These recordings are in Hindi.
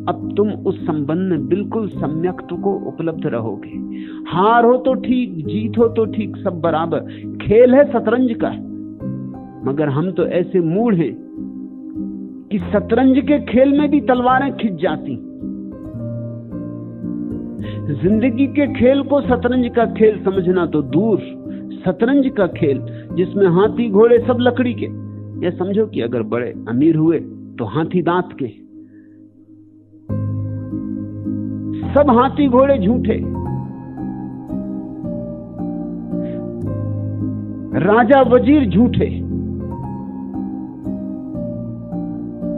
अब तुम उस संबंध में बिल्कुल सम्यक्त को उपलब्ध रहोगे। हार हो तो ठीक, जीत हो तो ठीक, सब बराबर, खेल है शतरंज का। मगर हम तो ऐसे मूढ़ हैं कि शतरंज के खेल में भी तलवारें खिंच जाती। जिंदगी के खेल को शतरंज का खेल समझना तो दूर, शतरंज का खेल जिसमें हाथी घोड़े सब लकड़ी के, या समझो कि अगर बड़े अमीर हुए तो हाथी दांत के, सब हाथी घोड़े झूठे, राजा वजीर झूठे।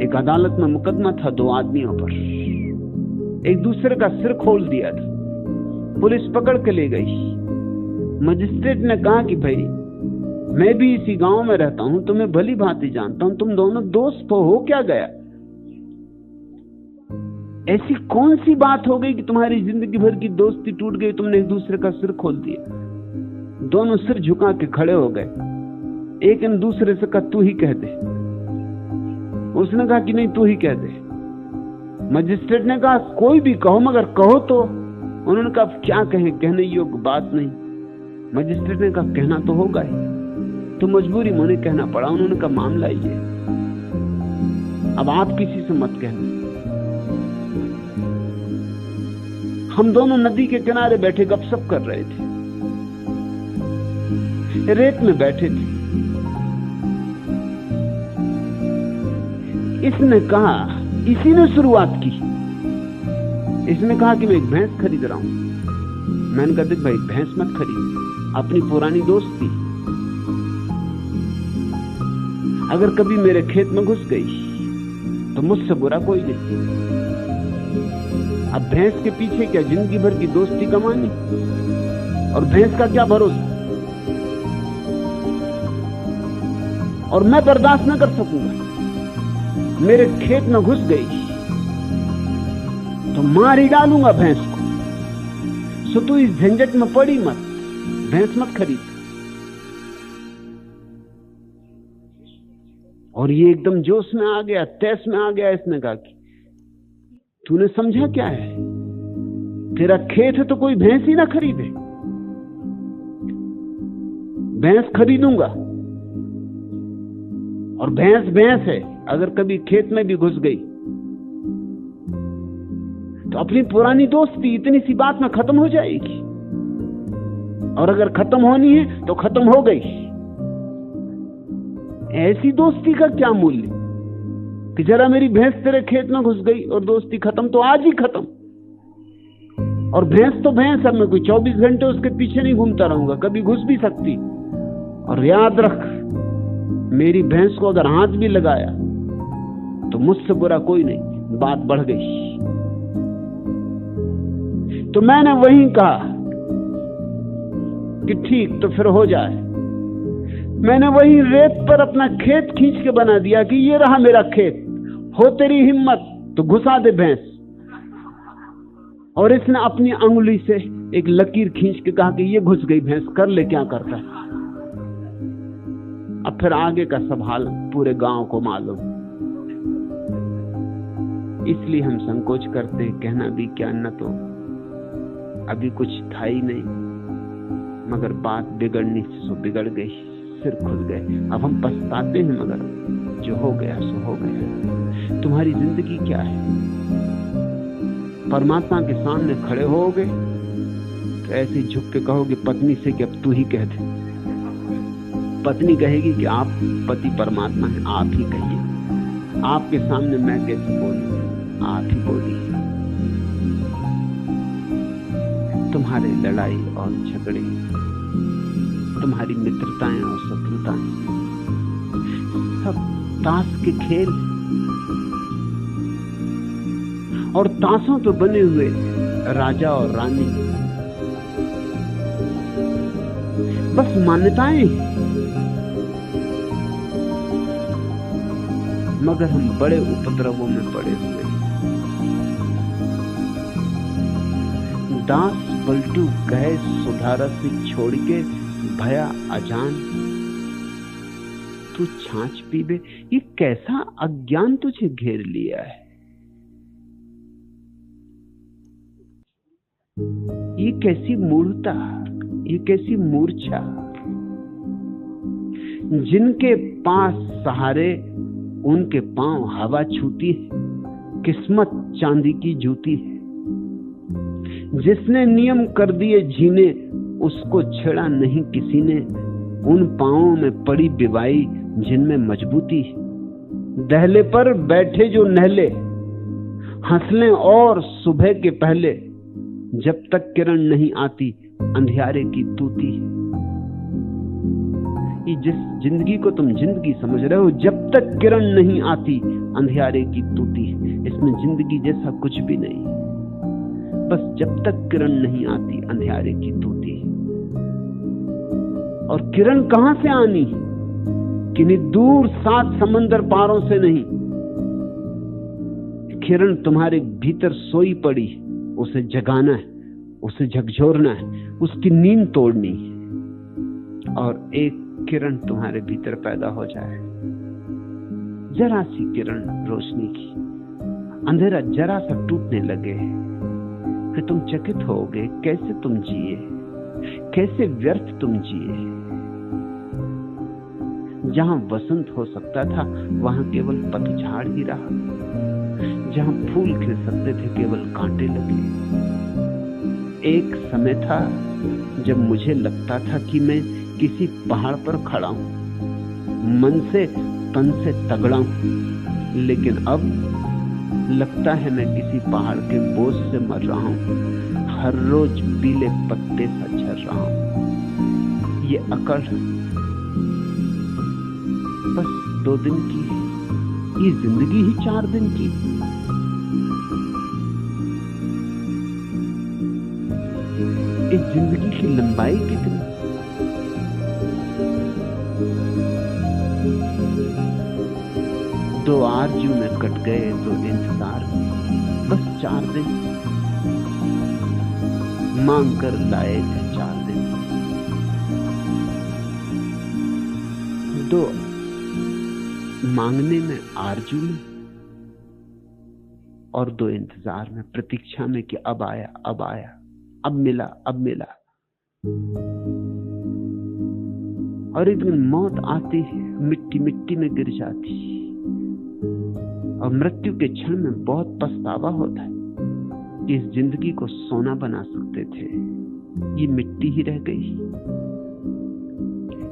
एक अदालत में मुकदमा था 2 आदमियों पर, एक दूसरे का सिर खोल दिया था। पुलिस पकड़ के ले गई। मजिस्ट्रेट ने कहा कि भाई मैं भी इसी गांव में रहता हूं, तुम्हें भली भांति जानता हूं, तुम दोनों दोस्त हो क्या गया? ऐसी कौन सी बात हो गई कि तुम्हारी जिंदगी भर की दोस्ती टूट गई, तुमने एक दूसरे का सिर खोल दिया? दोनों सिर झुका के खड़े हो गए। एक ने दूसरे से कहा तू ही कह दे। उसने कहा कि नहीं तू ही कह दे। मजिस्ट्रेट ने कहा कोई भी कहो, मगर कहो तो। उन्होंने कहा क्या कहें, कहने योग्य बात नहीं। मजिस्ट्रेट ने कहा कहना तो होगा ही, तो मजबूरी में उन्हें कहना पड़ा। उन्होंने कहा मामला ये, अब आप किसी से मत कहना। हम दोनों नदी के किनारे बैठे गपशप कर रहे थे, रेत में बैठे थे। इसने कहा, इसी ने शुरुआत की, इसने कहा कि मैं एक भैंस खरीद रहा हूं। मैंने कहा देख भाई भैंस मत खरीद, अपनी पुरानी दोस्ती अगर कभी मेरे खेत में घुस गई तो मुझसे बुरा कोई नहीं। अब भैंस के पीछे क्या जिंदगी भर की दोस्ती कमानी, और भैंस का क्या भरोसा, और मैं बर्दाश्त न कर सकूंगा। मेरे खेत में घुस गई तो मार ही डालूंगा भैंस को। सो तू इस झंझट में पड़ी मत, भैंस मत खरीद। और ये एकदम जोश में आ गया, तैस में आ गया। इसने कहा कि तूने समझा क्या है, तेरा खेत है तो कोई भैंस ही ना खरीदे। भैंस खरीदूंगा, और भैंस भैंस है, अगर कभी खेत में भी घुस गई तो अपनी पुरानी दोस्ती इतनी सी बात में खत्म हो जाएगी। और अगर खत्म होनी है तो खत्म हो गई। ऐसी दोस्ती का क्या मूल्य कि जरा मेरी भैंस तेरे खेत में घुस गई और दोस्ती खत्म, तो आज ही खत्म। और भैंस तो भैंस है, मैं कोई 24 घंटे उसके पीछे नहीं घूमता रहूंगा, कभी घुस भी सकती। और याद रख, मेरी भैंस को अगर हाथ भी लगाया तो मुझसे बुरा कोई नहीं। बात बढ़ गई तो मैंने वहीं कहा कि ठीक तो फिर हो जाए। मैंने वहीं रेत पर अपना खेत खींच के बना दिया कि ये रहा मेरा खेत, हो तेरी हिम्मत तो घुसा दे भैंस। और इसने अपनी अंगुली से एक लकीर खींच के कहा कि ये घुस गई भैंस, कर ले क्या करता है। अब फिर आगे का सब हाल पूरे गांव को मालूम। इसलिए हम संकोच करते हैं, कहना भी क्या, न तो अभी कुछ था ही नहीं, मगर बात बिगड़नी से सो बिगड़ गई, सिर खुल गए। अब हम पछताते हैं, मगर जो हो गया सो हो गया। तुम्हारी जिंदगी क्या है? परमात्मा के सामने खड़े होगे तो ऐसे झुक के कहोगे पत्नी से कि अब तू ही कह दे। पत्नी कहेगी कि आप पति परमात्मा हैं, आप ही कहिए। आपके सामने मैं कैसे बोलूं, आप ही बोलिए। तुम्हारे लड़ाई और झगड़े, तुम्हारी मित्रताएं और शत्रुताएं, सब ताश के खेल, और ताशों पे बने हुए राजा और रानी बस मान्यताएं, मगर हम बड़े उपद्रवों में पड़े हुए। दास पलटू गए सुधारस से छोड़ के भया अजान, तू छाछ पीबे। ये कैसा अज्ञान तुझे घेर लिया है? ये कैसी मूढ़ता, ये कैसी मूर्छा। जिनके पास सहारे उनके पांव हवा छूती है, किस्मत चांदी की जूती है। जिसने नियम कर दिए जीने, उसको छेड़ा नहीं किसी ने। उन पांवों में पड़ी बिवाई जिनमें मजबूती है। दहले पर बैठे जो नहले, हंस लें और सुबह के पहले। जब तक किरण नहीं आती अंधियारे की तूती है। ये जिस जिंदगी को तुम जिंदगी समझ रहे हो, जब तक किरण नहीं आती अंधियारे की तूती है। इसमें जिंदगी जैसा कुछ भी नहीं, बस जब तक किरण नहीं आती अंधियारे की तूती है। और किरण कहां से आनी? किन्हीं दूर 7 समंदर पारों से नहीं। किरण तुम्हारे भीतर सोई पड़ी, उसे जगाना है, उसे झकझोरना है, उसकी नींद तोड़नी है। और एक किरण तुम्हारे भीतर पैदा हो जाए, जरा सी किरण रोशनी की। अंधेरा जरा सा टूटने लगे, फिर तुम चकित होगे कैसे तुम जिए, कैसे व्यर्थ तुम जिए। जहां वसंत हो सकता था वहां केवल पतझड़ ही रहा। जहां फूल खिल सकते थे केवल कांटे लगे। एक समय था जब मुझे लगता था कि मैं किसी पहाड़ पर खड़ा हूं, मन से तन से तगड़ा हूं। लेकिन अब लगता है मैं किसी पहाड़ के बोझ से मर रहा हूं, हर रोज पीले पत्ते सा झर रहा हूं। ये अकड़ बस 2 दिन की है, ये जिंदगी ही 4 दिन की। इस जिंदगी की लंबाई कितनी? दो आरजू में कट गए तो इंतजार में बस 4 दिन, मांग कर लाए थे 4 दिन। 2 मांगने में, आरजू में, और 2 इंतजार में, प्रतीक्षा में कि अब आया, अब आया, अब मिला, अब मिला। और एक दिन मौत आती है, मिट्टी मिट्टी में गिर जाती है। और मृत्यु के क्षण में बहुत पछतावा होता है कि इस जिंदगी को सोना बना सकते थे, ये मिट्टी ही रह गई।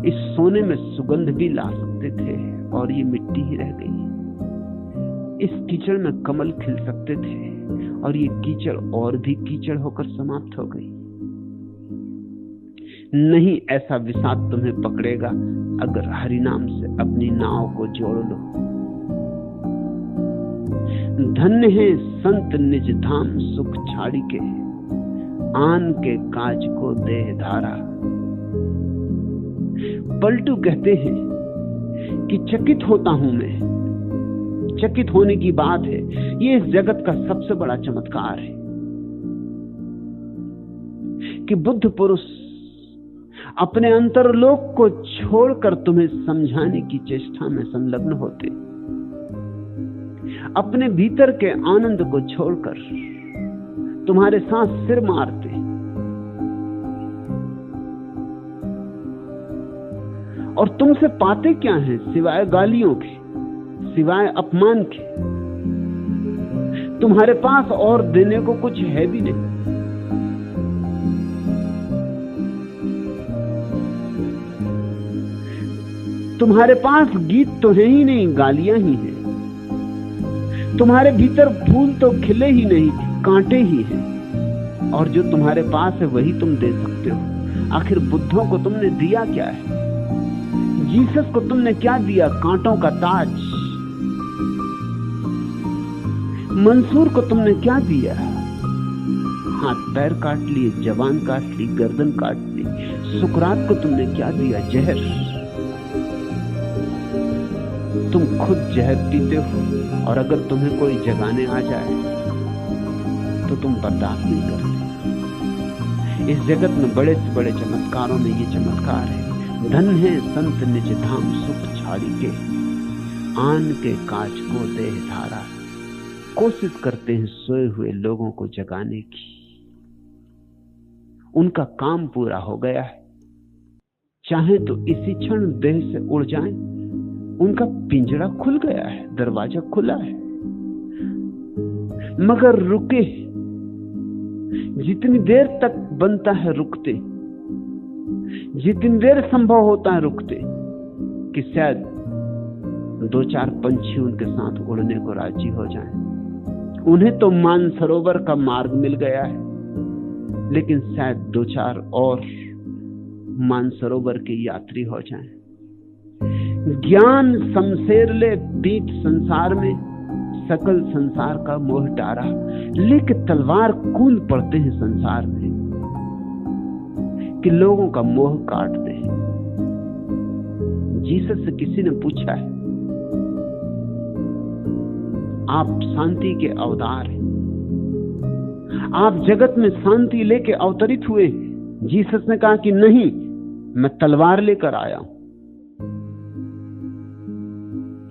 इस सोने में सुगंध भी ला सकते थे और ये मिट्टी ही रह गई। इस कीचड़ में कमल खिल सकते थे और ये कीचड़ और भी कीचड़ होकर समाप्त हो गई। नहीं, ऐसा विषाद तुम्हें पकड़ेगा अगर हरिनाम से अपनी नाव को जोड़ लो। धन्य है संत निज धाम सुख छाड़ी के, आन के काज को देह धारा। पलटू कहते हैं कि चकित होता हूं मैं, चकित होने की बात है। ये इस जगत का सबसे बड़ा चमत्कार है कि बुद्ध पुरुष अपने अंतरलोक को छोड़कर तुम्हें समझाने की चेष्टा में संलग्न होते, अपने भीतर के आनंद को छोड़कर तुम्हारे साथ सिर मारते। और तुमसे पाते क्या हैं सिवाय गालियों के, सिवाय अपमान के? तुम्हारे पास और देने को कुछ है भी नहीं। तुम्हारे पास गीत तो है ही नहीं, गालियां ही हैं। तुम्हारे भीतर फूल तो खिले ही नहीं, कांटे ही हैं। और जो तुम्हारे पास है वही तुम दे सकते हो। आखिर बुद्धों को तुमने दिया क्या है? जीसस को तुमने क्या दिया? कांटों का ताज। मंसूर को तुमने क्या दिया? हाथ पैर काट लिए, जबान काट ली, गर्दन काट ली। सुकरात को तुमने क्या दिया? जहर। तुम खुद जहर पीते हो और अगर तुम्हें कोई जगाने आ जाए तो तुम बर्दाश्त नहीं करते। इस जगत में बड़े से बड़े चमत्कारों में ये चमत्कार है। धन है संत निज धाम सुख छाड़ी के, आन के काज को देह धारा। कोशिश करते हैं सोए हुए लोगों को जगाने की, उनका काम पूरा हो गया है। चाहे तो इसी क्षण देह से उड़ जाएं, उनका पिंजरा खुल गया है, दरवाजा खुला है। मगर रुके, जितनी देर तक बनता है रुकते, जितनी देर संभव होता है रुकते, कि शायद 2-4 पंछी उनके साथ उड़ने को राजी हो जाएं। उन्हें तो मानसरोवर का मार्ग मिल गया है, लेकिन शायद 2-4 और मानसरोवर के यात्री हो जाएं। ज्ञान शमशेर ले पीठ संसार में, सकल संसार का मोह डारा। लेके तलवार कूल पड़ते हैं संसार में कि लोगों का मोह काट दे। जीसस से किसी ने पूछा है, आप शांति के अवतार हैं, आप जगत में शांति लेके अवतरित हुए। जीसस ने कहा कि नहीं, मैं तलवार लेकर आया हूं।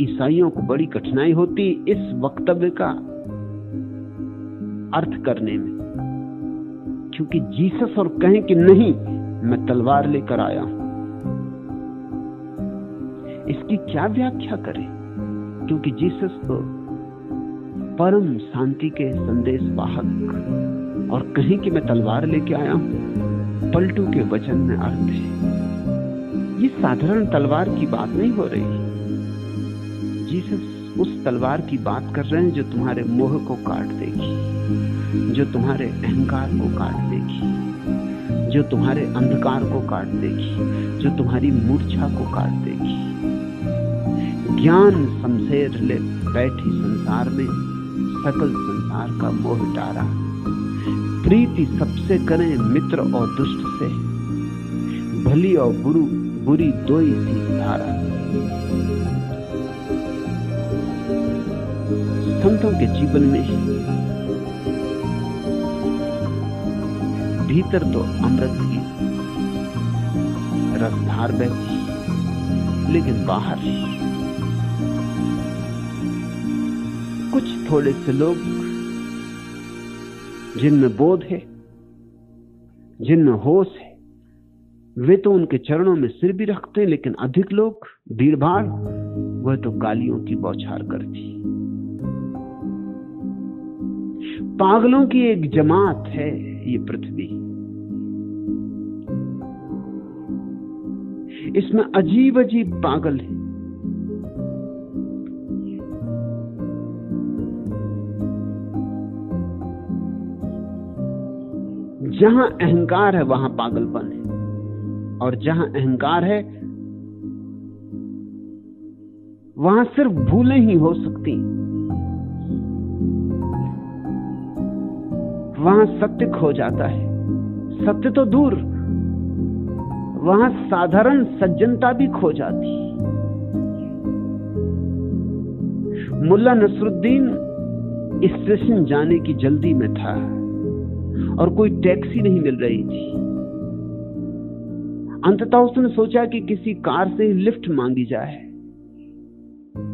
ईसाइयों को बड़ी कठिनाई होती इस वक्तव्य का अर्थ करने में, क्योंकि जीसस और कहें कि नहीं, मैं तलवार लेकर आया हूं, इसकी क्या व्याख्या करें? क्योंकि जीसस तो परम शांति के संदेश वाहक, और कहीं कि मैं तलवार लेके आया हूं, पलटू के वचन में अर्थ है। ये साधारण तलवार की बात नहीं हो रही। जीसस उस तलवार की बात कर रहे हैं जो तुम्हारे मोह को काट देगी, जो तुम्हारे अहंकार को काट देगी, जो तुम्हारे अंधकार को काट देगी, जो तुम्हारी मूर्छा को काट देगी। ज्ञान शमशेर ले बैठी संसार में, सकल संसार का मोह डारा। प्रीति सबसे करें मित्र और दुष्ट से, भली और बुरी दो ही सी धारा। संतों के जीवन में भीतर तो अमृत की रसधार बहती, लेकिन बाहर कुछ थोड़े से लोग जिनमें बोध है, जिनमें होश है, वे तो उनके चरणों में सिर भी रखते हैं, लेकिन अधिक लोग, भीड़ भाड़, वह तो गालियों की बौछार करती। पागलों की एक जमात है ये पृथ्वी। इसमें अजीब अजीब पागल है। जहां अहंकार है वहां पागलपन है, और जहां अहंकार है वहां सिर्फ भूलें ही हो सकती। वहां सत्य खो जाता है, सत्य तो दूर, वहां साधारण सज्जनता भी खो जाती। मुल्ला नसरुद्दीन स्टेशन जाने की जल्दी में था और कोई टैक्सी नहीं मिल रही थी। अंततः उसने सोचा कि किसी कार से लिफ्ट मांगी जाए,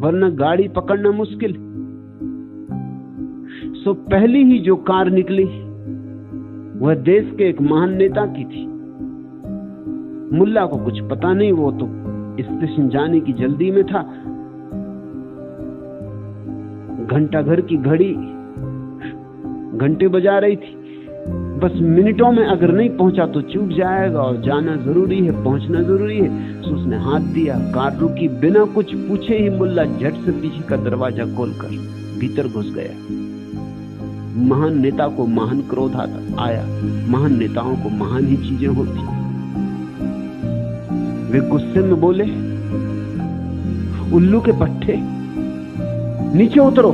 वरना गाड़ी पकड़ना मुश्किल। सो पहली ही जो कार निकली वह देश के एक महान नेता की थी। मुल्ला को कुछ पता नहीं, वो तो स्टेशन जाने की जल्दी में था। घंटाघर की घड़ी घंटे बजा रही थी, बस मिनटों में अगर नहीं पहुंचा तो चूक जाएगा, और जाना जरूरी है, पहुंचना जरूरी है। तो उसने हाथ दिया, कार रुकी। बिना कुछ पूछे ही मुल्ला झट से पीछे का दरवाजा खोलकर भीतर घुस गया। महान नेता को महान क्रोध आया। महान नेताओं को महान ही चीजें होती। वे गुस्से में बोले, उल्लू के पट्टे, नीचे उतरो।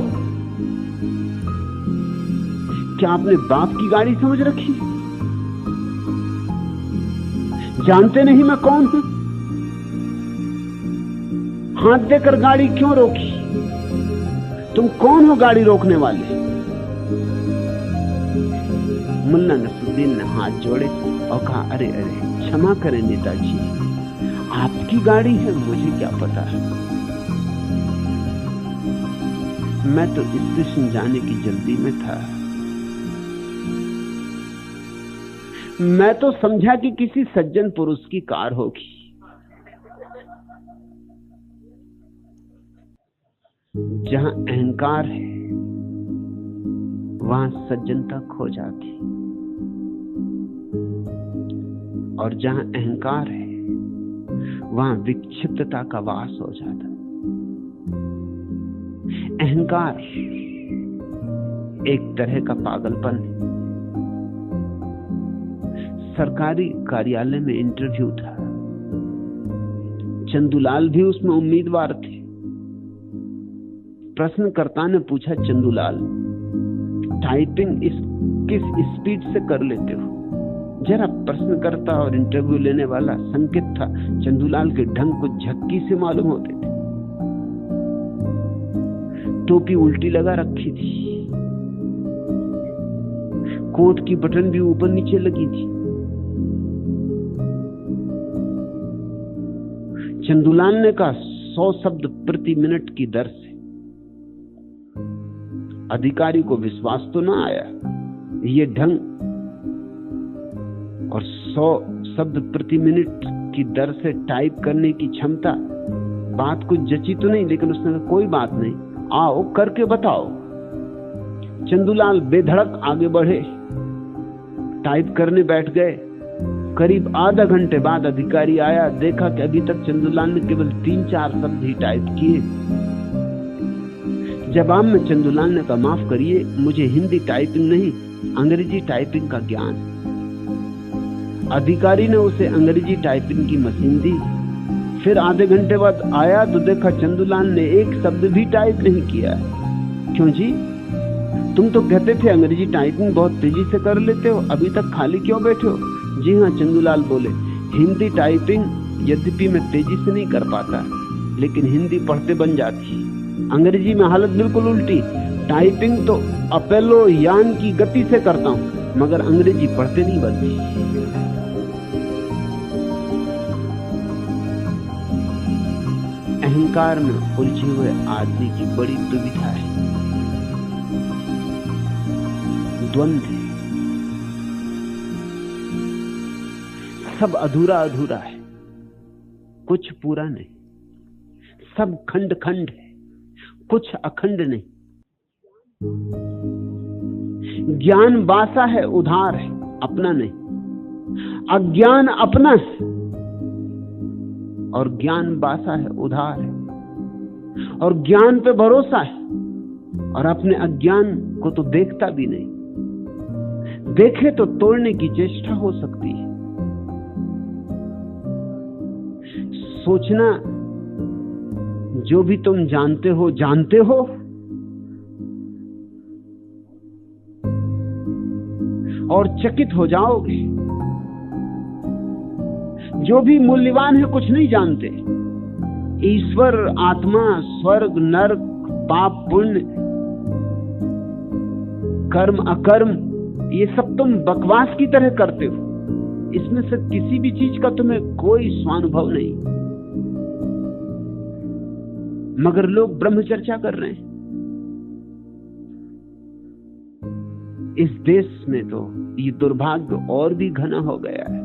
क्या आपने बाप की गाड़ी समझ रखी? जानते नहीं मैं कौन हूं? हाथ देकर गाड़ी क्यों रोकी? तुम कौन हो गाड़ी रोकने वाले? मुल्ला नसरुद्दीन ने हाथ जोड़े और कहा, अरे अरे क्षमा करें नेताजी, आपकी गाड़ी है, मुझे क्या पता है। मैं तो स्टेशन जाने की जल्दी में था। मैं तो समझा कि किसी सज्जन पुरुष की कार होगी। जहां अहंकार है वहां सज्जनता खो जाती, और जहां अहंकार है वहां विक्षिप्तता का वास हो जाता। अहंकार एक तरह का पागलपन है। सरकारी कार्यालय में इंटरव्यू था, चंदूलाल भी उसमें उम्मीदवार थे। प्रश्नकर्ता ने पूछा, चंदूलाल टाइपिंग किस स्पीड से कर लेते हो? जरा प्रश्नकर्ता और इंटरव्यू लेने वाला संकेत था। चंदूलाल के ढंग कुछ झक्की से मालूम होते थे। टोपी उल्टी लगा रखी थी, कोट की बटन भी ऊपर नीचे लगी थी। चंदूलाल ने कहा, 100 शब्द प्रति मिनट की दर से। अधिकारी को विश्वास तो ना आया, ये ढंग और 100 शब्द प्रति मिनट की दर से टाइप करने की क्षमता, बात कुछ जची तो नहीं, लेकिन उसने कहा कोई बात नहीं, आओ करके बताओ। चंदूलाल बेधड़क आगे बढ़े, टाइप करने बैठ गए। करीब आधा घंटे बाद अधिकारी आया, देखा कि अभी तक चंदूलाल ने केवल 3-4 शब्द ही टाइप किए। जवाब में चंदूलाल ने कहा, माफ करिए, मुझे हिंदी टाइपिंग नहीं, अंग्रेजी टाइपिंग का ज्ञान। अधिकारी ने उसे अंग्रेजी टाइपिंग की मशीन दी। फिर आधे घंटे बाद आया तो देखा चंदूलाल ने एक शब्द भी टाइप नहीं किया। क्यों जी, तुम तो कहते थे अंग्रेजी टाइपिंग बहुत तेजी से कर लेते हो, अभी तक खाली क्यों बैठे हो? जी हाँ, चंदूलाल बोले, हिंदी टाइपिंग यद्यपि मैं तेजी से नहीं कर पाता, लेकिन हिंदी पढ़ते बन जाती। अंग्रेजी में हालत बिल्कुल उल्टी, टाइपिंग तो अपोलो यान की गति से करता हूं, मगर अंग्रेजी पढ़ते नहीं बनती। अहंकार में उलझे हुए आदमी की बड़ी दुविधा है, द्वंद्व है। सब अधूरा अधूरा है, कुछ पूरा नहीं। सब खंड खंड है, कुछ अखंड नहीं। ज्ञान बासा है, उधार है, अपना नहीं। अज्ञान अपना है और ज्ञान बासा है, उधार है। और ज्ञान पे भरोसा है और अपने अज्ञान को तो देखता भी नहीं। देखे तो तोड़ने की चेष्टा हो सकती है। सोचना, जो भी तुम जानते हो और चकित हो जाओगे। जो भी मूल्यवान है कुछ नहीं जानते। ईश्वर, आत्मा, स्वर्ग, नरक, पाप, पुण्य, कर्म, अकर्म, ये सब तुम बकवास की तरह करते हो। इसमें से किसी भी चीज का तुम्हें कोई स्वानुभव नहीं, मगर लोग ब्रह्म चर्चा कर रहे हैं। इस देश में तो ये दुर्भाग्य और भी घना हो गया है।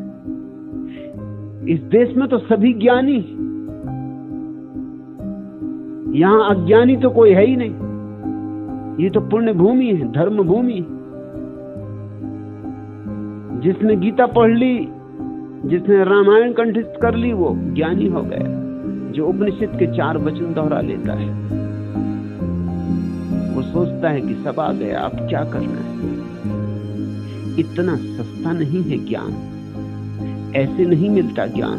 इस देश में तो सभी ज्ञानी, यहां अज्ञानी तो कोई है ही नहीं। ये तो पुण्य भूमि है, धर्म भूमि। जिसने गीता पढ़ ली, जिसने रामायण कंठस्थ कर ली, वो ज्ञानी हो गया। जो उपनिषद के 4 वचन दोहरा लेता है, वो सोचता है कि सब आ गया, अब क्या करना है। इतना सस्ता नहीं है ज्ञान, ऐसे नहीं मिलता ज्ञान।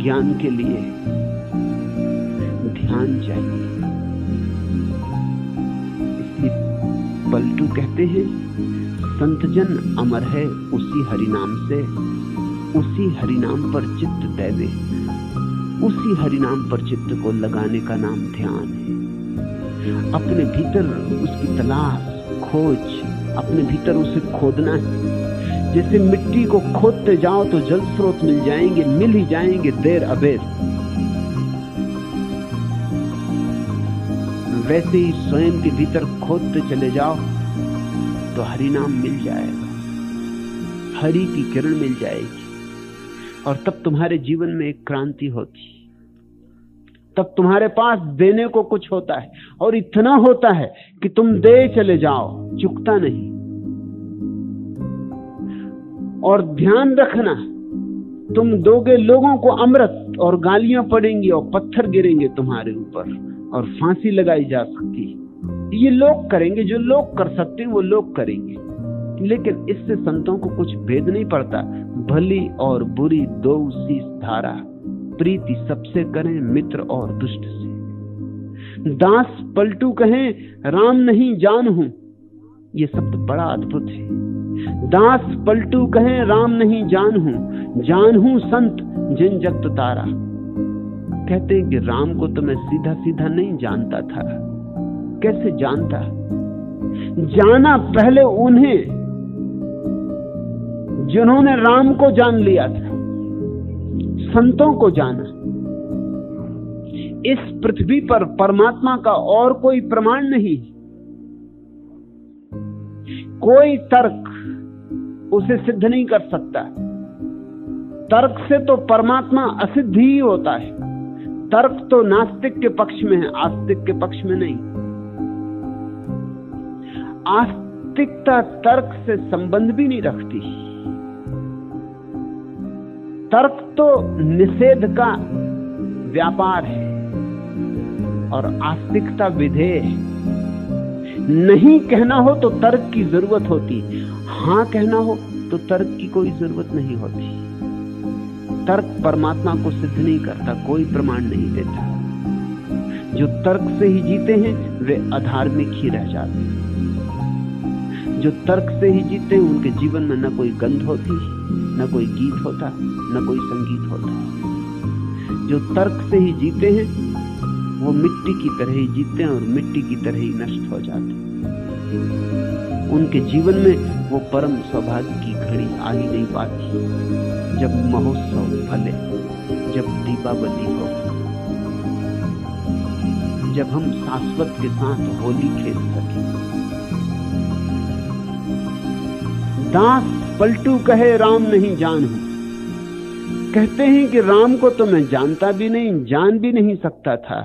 ज्ञान के लिए ध्यान चाहिए। इसलिए पलटू कहते हैं, संतजन अमर है उसी हरिनाम से, उसी हरिनाम पर चित्त दैवे। उसी हरिनाम पर चित्त को लगाने का नाम ध्यान है। अपने भीतर उसकी तलाश, खोज, अपने भीतर उसे खोदना है। जैसे मिट्टी को खोदते जाओ तो जल स्रोत मिल जाएंगे, मिल ही जाएंगे देर अबेर। वैसे ही स्वयं के भीतर खोदते चले जाओ तो हरि नाम मिल जाएगा, हरि की किरण मिल जाएगी, और तब तुम्हारे जीवन में एक क्रांति होती। तब तुम्हारे पास देने को कुछ होता है, और इतना होता है कि तुम दे चले जाओ, चुकता नहीं। और ध्यान रखना, तुम दोगे लोगों को अमृत और गालियां पड़ेंगी और पत्थर गिरेंगे तुम्हारे ऊपर और फांसी लगाई जा सकती है। ये लोग करेंगे, जो लोग कर सकते हैं वो लोग करेंगे, लेकिन इससे संतों को कुछ भेद नहीं पड़ता। भली और बुरी दो शीश धारा, प्रीति सबसे करें मित्र और दुष्ट से। दास पलटू कहें राम नहीं जान हूं, ये शब्द बड़ा अद्भुत है। दास पलटू कहें राम नहीं जान हूं संत जिन जगत तारा। कहते हैं कि राम को तो मैं सीधा सीधा नहीं जानता था। कैसे जानता? जाना पहले उन्हें जिन्होंने राम को जान लिया था, संतों को जाना। इस पृथ्वी पर परमात्मा का और कोई प्रमाण नहीं, कोई तर्क उसे सिद्ध नहीं कर सकता। तर्क से तो परमात्मा असिद्ध ही होता है। तर्क तो नास्तिक के पक्ष में है, आस्तिक के पक्ष में नहीं। आस्तिकता तर्क से संबंध भी नहीं रखती। तर्क तो निषेध का व्यापार है और आस्तिकता विधेय है। नहीं कहना हो तो तर्क की जरूरत होती, हां कहना हो तो तर्क की कोई जरूरत नहीं होती। तर्क परमात्मा को सिद्ध नहीं करता, कोई प्रमाण नहीं देता। जो तर्क से ही जीते हैं वे अधार्मिक ही रह जाते हैं। जो तर्क से ही जीते हैं उनके जीवन में न कोई गंध होती, न कोई गीत होता, न कोई संगीत होता। जो तर्क से ही जीते हैं वो मिट्टी की तरह ही जीते हैं और मिट्टी की तरह ही नष्ट हो जाते हैं। उनके जीवन में वो परम सौभाग्य की घड़ी आ ही नहीं पाती जब महोत्सव फले, जब दीपावली हो, जब हम शाश्वत के साथ होली खेल सकें। दास पलटू कहे राम नहीं जान हूं। कहते हैं कि राम को तो मैं जानता भी नहीं, जान भी नहीं सकता था,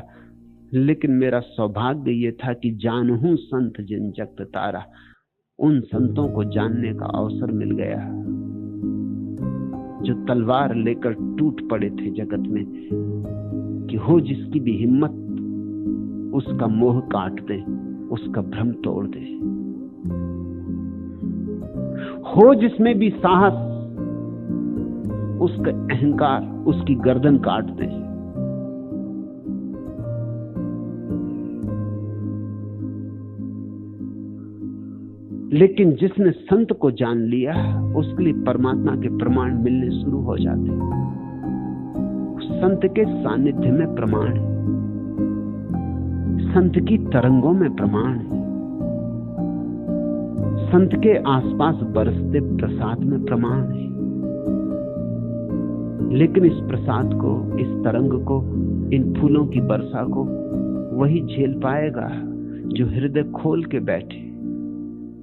लेकिन मेरा सौभाग्य ये था कि जानूं संत जिन जगत तारा। उन संतों को जानने का अवसर मिल गया जो तलवार लेकर टूट पड़े थे जगत में, कि हो जिसकी भी हिम्मत उसका मोह काट दे, उसका भ्रम तोड़ दे। हो जिसमें भी साहस उसका अहंकार, उसकी गर्दन काट दे। लेकिन जिसने संत को जान लिया उसके लिए परमात्मा के प्रमाण मिलने शुरू हो जाते। संत के सानिध्य में प्रमाण है, संत की तरंगों में प्रमाण है, संत के आसपास बरसते प्रसाद में प्रमाण है। लेकिन इस प्रसाद को, इस तरंग को, इन फूलों की वर्षा को वही झेल पाएगा जो हृदय खोल के बैठे।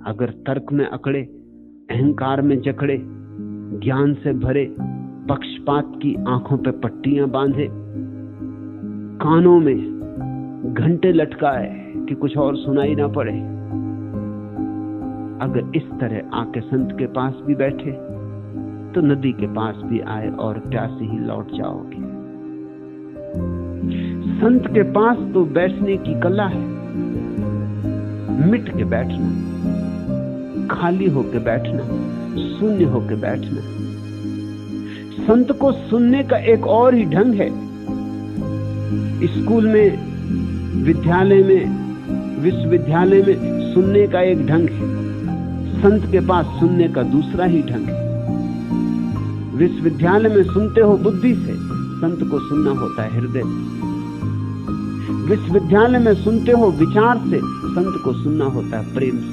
अगर तर्क में अकड़े, अहंकार में जकड़े, ज्ञान से भरे, पक्षपात की आंखों पे पट्टियां बांधे, कानों में घंटे लटकाए कि कुछ और सुनाई ना पड़े, अगर इस तरह आके संत के पास भी बैठे तो नदी के पास भी आए और प्यासे ही लौट जाओगे। संत के पास तो बैठने की कला है, मिट के बैठना, खाली होके बैठना, शून्य होके बैठना। संत को सुनने का एक और ही ढंग है। स्कूल में, विद्यालय में, विश्वविद्यालय में सुनने का एक ढंग है, संत के पास सुनने का दूसरा ही ढंग है। विश्वविद्यालय में सुनते हो बुद्धि से, संत को सुनना होता है हृदय से। विश्वविद्यालय में सुनते हो विचार से, संत को सुनना होता है प्रेम से।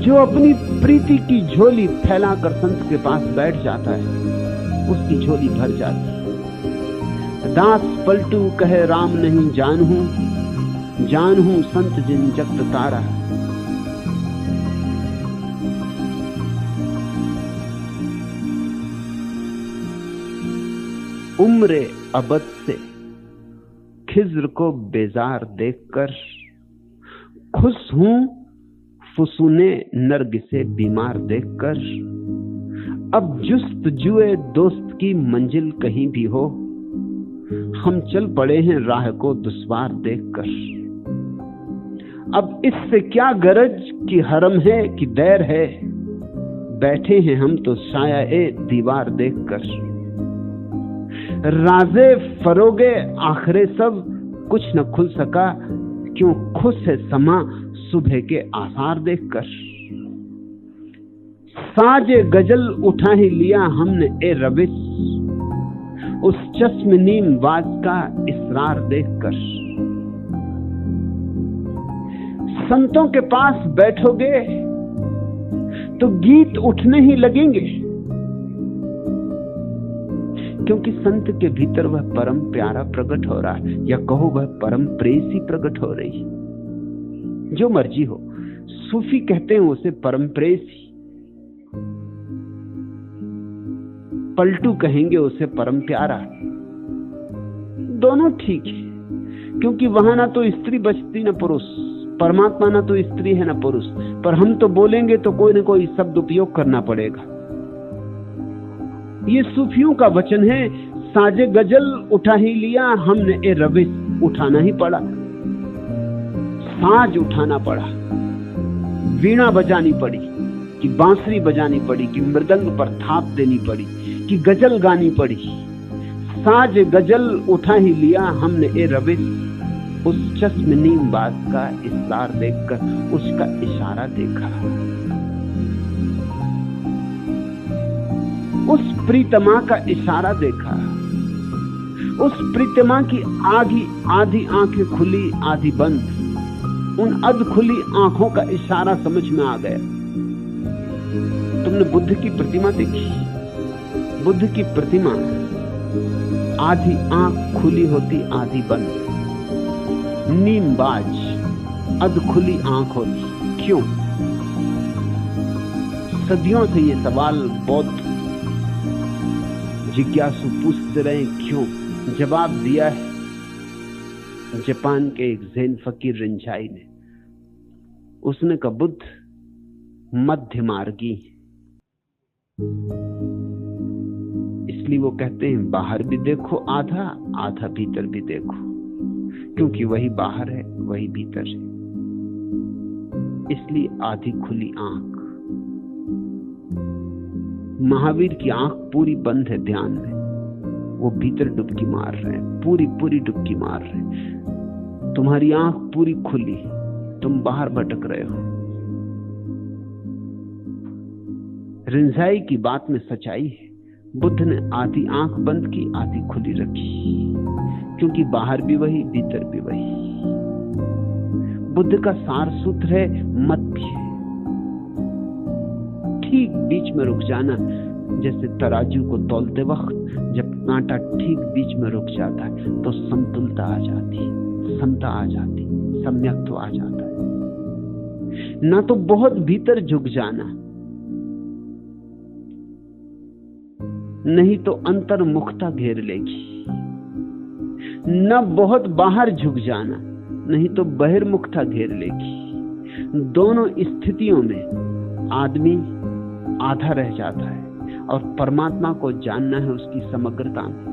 जो अपनी प्रीति की झोली फैलाकर संत के पास बैठ जाता है उसकी झोली भर जाती है। दास पलटू कहे राम नहीं जानूं, जान हूं संत जिन जगत तारा। उम्र अबद से खिज्र को बेजार देखकर, खुश हूं फुसूने नरगिसे बीमार देखकर। अब जुस्तजुए दोस्त की मंजिल कहीं भी हो, हम चल पड़े हैं राह को दुश्वार देखकर। अब इससे क्या गरज कि हरम है कि दैर है, बैठे हैं हम तो साया ए दीवार देखकर। राजे फरोगे आखिरे सब कुछ न खुल सका, क्यों खुश है समा सुबह के आसार देखकर। साजे गजल उठा ही लिया हमने ए रविश, उस चश्म नीम बाज का इसरार देखकर। संतों के पास बैठोगे तो गीत उठने ही लगेंगे, क्योंकि संत के भीतर वह परम प्यारा प्रकट हो रहा है, या कहो वह परम प्रेसी प्रकट हो रही है। जो मर्जी हो, सूफी कहते हैं उसे परम प्रेसी, पलटू कहेंगे उसे परम प्यारा। दोनों ठीक है, क्योंकि वहां ना तो स्त्री बचती ना पुरुष, परमात्मा ना तो स्त्री है ना पुरुष, पर हम तो बोलेंगे तो कोई ना कोई शब्द उपयोग करना पड़ेगा। ये सूफियों का वचन है, साजे गजल उठा ही लिया हमने ए रविश, उठाना ही पड़ा, साज उठाना पड़ा, वीणा बजानी पड़ी कि बांसुरी बजानी पड़ी कि मृदंग पर थाप देनी पड़ी कि गजल गानी पड़ी। साज गजल उठा ही लिया हमने ए रविश, उस चश्म नीम बाज का इसरार देखकर, उसका इशारा देखा। उस प्रीतमा का इशारा देखा, उस प्रीतमा की आधी आंखें खुली आधी बंद, उन अध खुली आंखों का इशारा समझ में आ गया। तुमने बुद्ध की प्रतिमा देखी? बुद्ध की प्रतिमा आधी आंख खुली होती आधी बंद, नीमबाज, अध खुली आंख होती। क्यों? सदियों से ये सवाल बौद्ध जिज्ञासु पूछते रहे, क्यों? जवाब दिया है जापान के एक जैन फकीर रिंझाई ने। उसने कहा बुद्ध मध्य मार्गी, इसलिए वो कहते हैं बाहर भी देखो आधा, आधा भीतर भी देखो, क्योंकि वही बाहर है वही भीतर है। इसलिए आधी खुली आंख। महावीर की आंख पूरी बंद है ध्यान में, वो भीतर डुबकी मार रहे हैं, पूरी पूरी डुबकी मार रहे हैं। तुम्हारी आंख पूरी खुली, तुम बाहर भटक रहे हो। रिंझाई की बात में सच्चाई है। बुद्ध ने आधी आंख बंद की, आधी खुली रखी, क्योंकि बाहर भी वही भीतर भी वही। बुद्ध का सार सूत्र है मध्य, ठीक बीच में रुक जाना। जैसे तराजू को तौलते वक्त जब कांटा ठीक बीच में रुक जाता है तो समतुलता आ जाती, समता आ जाती, सम्यक्त्व आ जाता है। ना तो बहुत भीतर झुक जाना, नहीं तो अंतर्मुखता घेर लेगी। न बहुत बाहर झुक जाना, नहीं तो बहिर्मुखता घेर लेगी। दोनों स्थितियों में आदमी आधा रह जाता है, और परमात्मा को जानना है उसकी समग्रता में।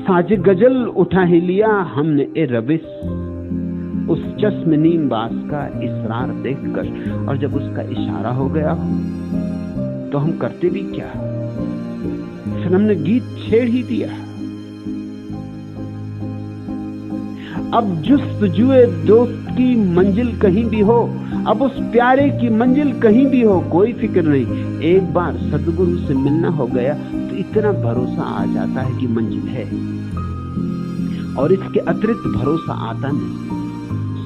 साज गजल उठा ही लिया हमने ए रविश, उस चश्म नीम बास का इसरार देखकर। और जब उसका इशारा हो गया तो हम करते भी क्या? फिर हमने गीत छेड़ ही दिया। अब जुस्तजुए दोस्त की मंजिल कहीं भी हो, अब उस प्यारे की मंजिल कहीं भी हो, कोई फिक्र नहीं। एक बार सदगुरु से मिलना हो गया तो इतना भरोसा आ जाता है कि मंजिल है, और इसके अतिरिक्त भरोसा आता नहीं।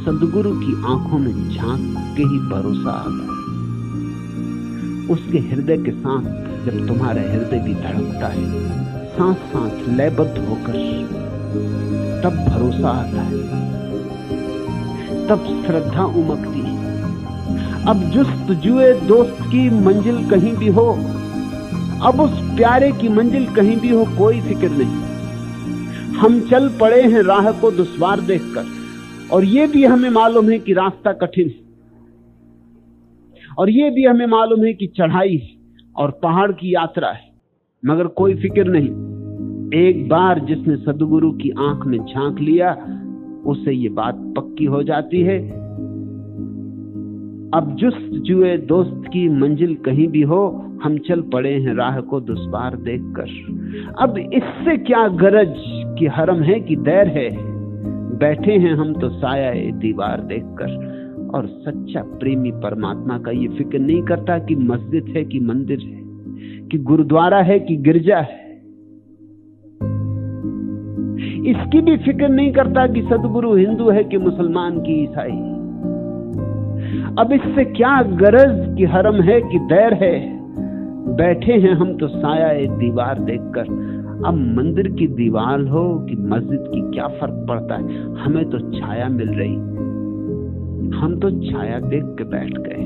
सदगुरु की आंखों में झांक के ही भरोसा आता है। उसके हृदय के साथ जब तुम्हारा हृदय भी धड़कता है, साथ साथ लयबद्ध होकर, तब भरोसा आता है। तब श्रद्धा उमकती है। अब जुस्तजुए दोस्त की मंजिल कहीं भी हो, अब उस प्यारे की मंजिल कहीं भी हो, कोई फिक्र नहीं। हम चल पड़े हैं राह को दुश्वार देखकर, और ये भी हमें मालूम है कि रास्ता कठिन है, और ये भी हमें मालूम है कि चढ़ाई है और पहाड़ की यात्रा है, मगर कोई फिक्र नहीं। एक बार जिसने सद्गुरु की आंख में झांक लिया, उससे ये बात पक्की हो जाती है। अब जुस्तजुए दोस्त की मंजिल कहीं भी हो, हम चल पड़े हैं राह को दुश्वार देखकर। अब इससे क्या गरज कि हरम है कि दैर है, बैठे हैं हम तो साया दीवार देखकर। और सच्चा प्रेमी परमात्मा का ये फिक्र नहीं करता कि मस्जिद है कि मंदिर है, कि गुरुद्वारा है कि गिरजा है। इसकी भी फिक्र नहीं करता कि सद्गुरु हिंदू है कि मुसलमान की ईसाई। अब इससे क्या गरज कि हरम है कि दैर है, बैठे हैं हम तो साया दीवार देखकर। अब मंदिर की दीवार हो कि मस्जिद की क्या फर्क पड़ता है, हमें तो छाया मिल रही, हम तो छाया देख के बैठ गए।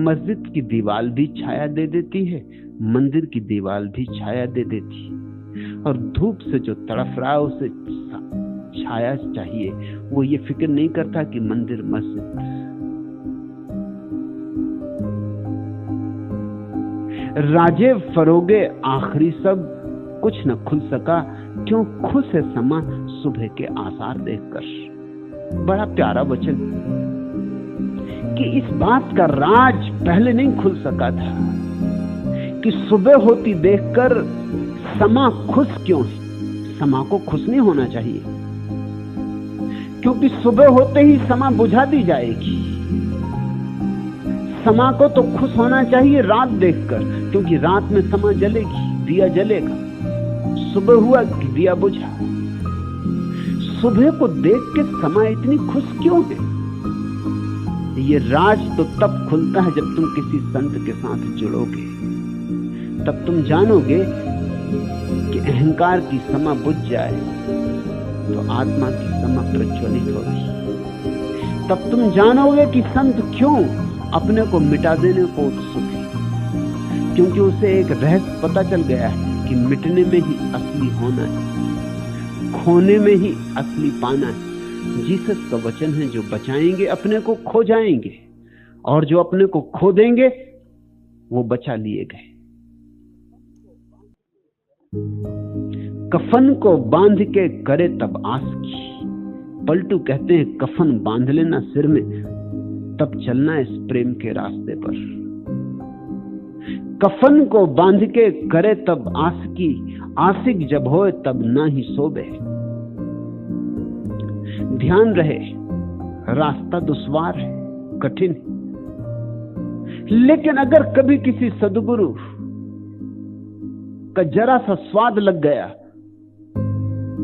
मस्जिद की दीवार भी छाया दे देती है, मंदिर की दीवार भी छाया दे देती है, और धूप से जो तड़फ रहा है उसे छाया चाहिए। वो ये फिक्र नहीं करता कि मंदिर मस्जिद। राजे फरोगे आखिरी सब, कुछ न खुल सका, क्यों खुश है समा सुबह के आसार देखकर। बड़ा प्यारा वचन कि इस बात का राज पहले नहीं खुल सका था कि सुबह होती देखकर समा खुश क्यों है। समा को खुश नहीं होना चाहिए, क्योंकि सुबह होते ही समा बुझा दी जाएगी। समा को तो खुश होना चाहिए रात देखकर, क्योंकि रात में समा जलेगी, दिया जलेगा। सुबह हुआ कि दिया बुझा। सुबह को देख के समा इतनी खुश क्यों है? ये राज तो तब खुलता है जब तुम किसी संत के साथ जुड़ोगे, तब तुम जानोगे कि अहंकार की समा बुझ जाए तो आत्मा की समा प्रज्वलित होगी। तब तुम जानोगे कि संत क्यों अपने को मिटा देने को उत्सुक है, क्योंकि उसे एक रहस्य पता चल गया है कि मिटने में ही असली होना है, खोने में ही असली पाना है। जीसस का वचन है, जो बचाएंगे अपने को खो जाएंगे, और जो अपने को खो देंगे वो बचा लिए गए। कफन को बांध के करे तब आस की। पलटू कहते हैं कफन बांध लेना सिर में, तब चलना इस प्रेम के रास्ते पर। कफन को बांध के करे तब आस की, आशिक जब होए तब ना ही सोबे। ध्यान रहे, रास्ता दुश्वार है, कठिन है, लेकिन अगर कभी किसी सद्गुरु का जरा सा स्वाद लग गया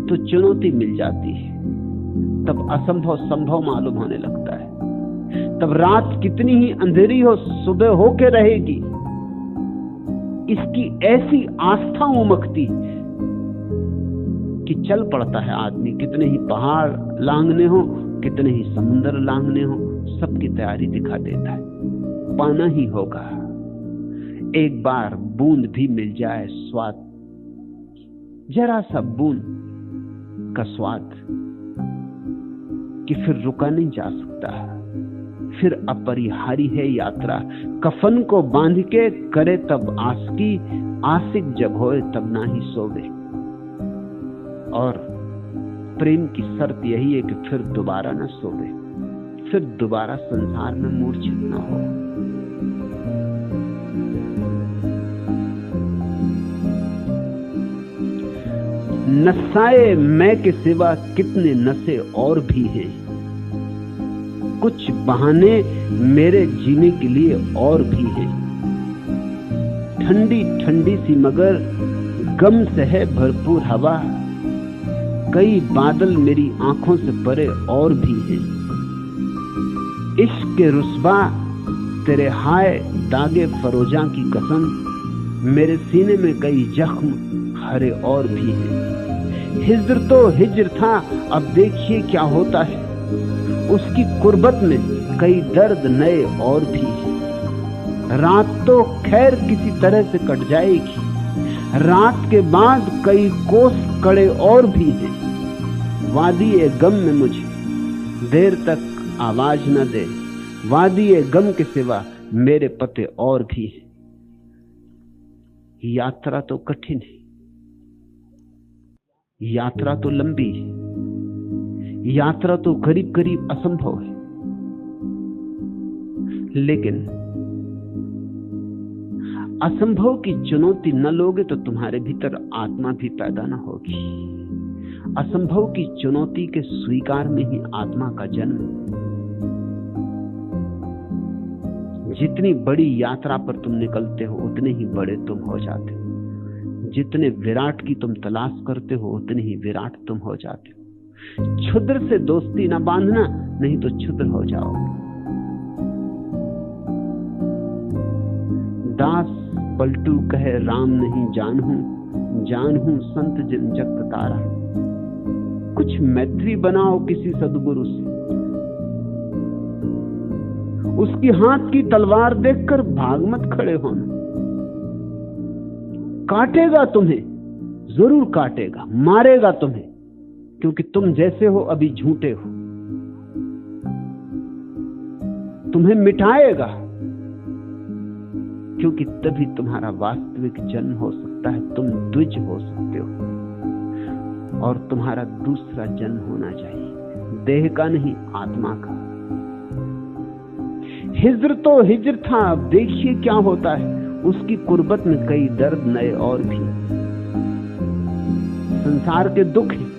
तो चुनौती मिल जाती है। तब असंभव संभव मालूम होने लगता है। तब रात कितनी ही अंधेरी हो, सुबह होके रहेगी। इसकी ऐसी आस्था उमकती कि चल पड़ता है आदमी। कितने ही पहाड़ लांघने हो, कितने ही समुद्र लांघने हो, सबकी तैयारी दिखा देता है। पाना ही होगा। एक बार बूंद भी मिल जाए स्वाद, जरा सा बूंद का स्वाद, कि फिर रुका नहीं जा सकता, फिर अपरिहारी है यात्रा। कफन को बांध के करे तब आस की, आशिक जब होए तब ना ही सोवे। और प्रेम की शर्त यही है कि फिर दोबारा न सोवे, फिर दोबारा संसार में मूर्छित न हो। नशाए मैं के सिवा कितने नशे और भी हैं, कुछ बहाने मेरे जीने के लिए और भी हैं। ठंडी ठंडी सी मगर गम से है भरपूर हवा, कई बादल मेरी आंखों से परे और भी हैं। इश्क के रुस्बा तेरे हाय दागे फरोजा की कसम, मेरे सीने में कई जख्म हरे और भी हैं। हिज्र तो हिज्र था, अब देखिए क्या होता है। उसकी कुर्बत में कई दर्द नए और भी हैं। रात तो खैर किसी तरह से कट जाएगी, रात के बाद कई कोस कड़े और भी हैं। वादी ए गम में मुझे देर तक आवाज न दे, वादी ए गम के सिवा मेरे पते और भी हैं। यात्रा तो कठिन है, यात्रा तो लंबी है, यात्रा तो करीब करीब असंभव है, लेकिन असंभव की चुनौती न लोगे तो तुम्हारे भीतर आत्मा भी पैदा न होगी। असंभव की चुनौती के स्वीकार में ही आत्मा का जन्म। जितनी बड़ी यात्रा पर तुम निकलते हो उतने ही बड़े तुम हो जाते हो। जितने विराट की तुम तलाश करते हो उतने ही विराट तुम हो जाते हो। क्षुद्र से दोस्ती न बांधना, नहीं तो क्षुद्र हो जाओगे। दास पलटू कहे राम नहीं जानहूं, जानहूं संत जिन जगत तारा। कुछ मैत्री बनाओ किसी सदगुरु से, उसकी हाथ की तलवार देखकर भाग मत खड़े होना। काटेगा तुम्हें, जरूर काटेगा, मारेगा तुम्हें, क्योंकि तुम जैसे हो अभी झूठे हो। तुम्हें मिटाएगा, क्योंकि तभी तुम्हारा वास्तविक जन्म हो सकता है। तुम द्विज हो सकते हो और तुम्हारा दूसरा जन्म होना चाहिए, देह का नहीं, आत्मा का। हिज्र तो हिज्र था, अब देखिए क्या होता है। उसकी कुर्बत में कई दर्द नए और भी। संसार के दुख हैं,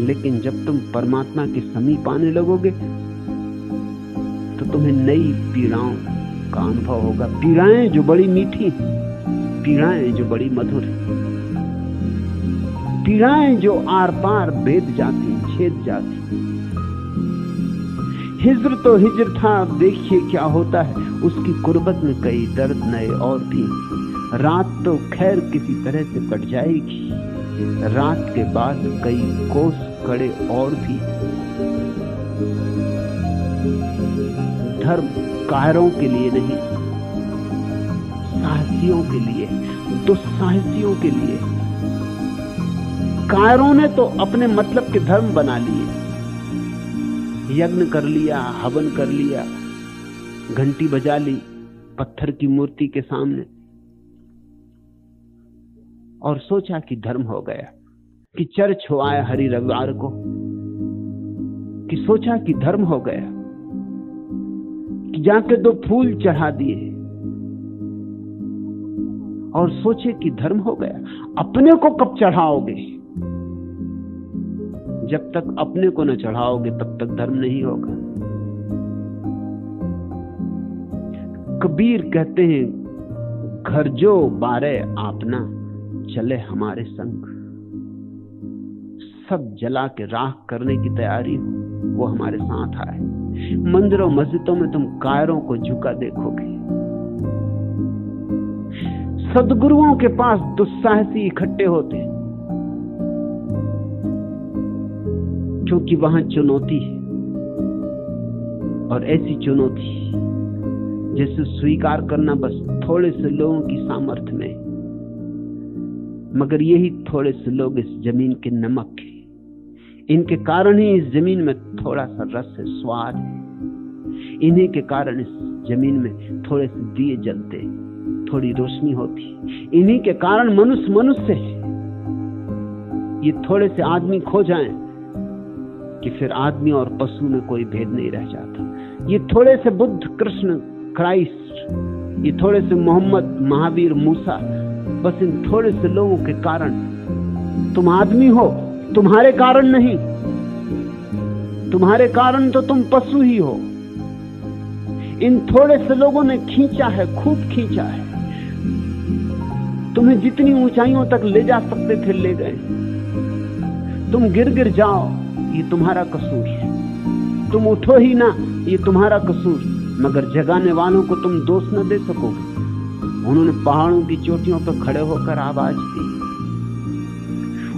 लेकिन जब तुम परमात्मा के समीप आने लगोगे तो तुम्हें नई पीड़ाओं का अनुभव होगा। पीड़ाएं जो बड़ी मीठी, पीड़ाएं जो बड़ी मधुर, पीड़ाएं जो आर पार भेद जाती, छेद जाती। हिज्र तो हिज्र था, अब देखिए क्या होता है। उसकी कुर्बत में कई दर्द नए और भी। रात तो खैर किसी तरह से कट जाएगी, रात के बाद कई कोस कड़े और भी। धर्म कायरों के लिए नहीं, साहसियों के लिए, दुस्साहसियों के लिए। कायरों ने तो अपने मतलब के धर्म बना लिए, यज्ञ कर लिया, हवन कर लिया, घंटी बजा ली पत्थर की मूर्ति के सामने और सोचा कि धर्म हो गया, कि चर्च हो आया हरि रविवार को, कि सोचा कि धर्म हो गया, कि जाके 2 फूल चढ़ा दिए और सोचे कि धर्म हो गया। अपने को कब चढ़ाओगे? जब तक अपने को न चढ़ाओगे तब तक धर्म नहीं होगा। कबीर कहते हैं, घर जो बारे आपना, चले हमारे संग। सब जला के राख करने की तैयारी हो, वो हमारे साथ आए। मंदिरों मस्जिदों में तुम कायरों को झुका देखोगे। सदगुरुओं के पास दुस्साहसी इकट्ठे होते हैं, क्योंकि वहां चुनौती है, और ऐसी चुनौती जिसे स्वीकार करना बस थोड़े से लोगों की सामर्थ्य में। मगर यही थोड़े से लोग इस जमीन के नमक हैं। इनके कारण ही इस जमीन में थोड़ा सा रस है, स्वाद है। इन्हीं के कारण इस जमीन में थोड़े से दिए जलते, थोड़ी रोशनी होती। इन्हीं के कारण मनुष्य है। ये थोड़े से आदमी खो जाएं कि फिर आदमी और पशु में कोई भेद नहीं रह जाता। ये थोड़े से बुद्ध, कृष्ण, क्राइस्ट, ये थोड़े से मोहम्मद, महावीर, मूसा, बस इन थोड़े से लोगों के कारण तुम आदमी हो, तुम्हारे कारण नहीं। तुम्हारे कारण तो तुम पशु ही हो। इन थोड़े से लोगों ने खींचा है, खूब खींचा है। तुम्हें जितनी ऊंचाइयों तक ले जा सकते थे ले गए। तुम गिर जाओ, ये तुम्हारा कसूर। तुम उठो ही ना, ये तुम्हारा कसूर। मगर जगाने वालों को तुम दोष न दे सकोगे। उन्होंने पहाड़ों की चोटियों पर खड़े होकर आवाज दी,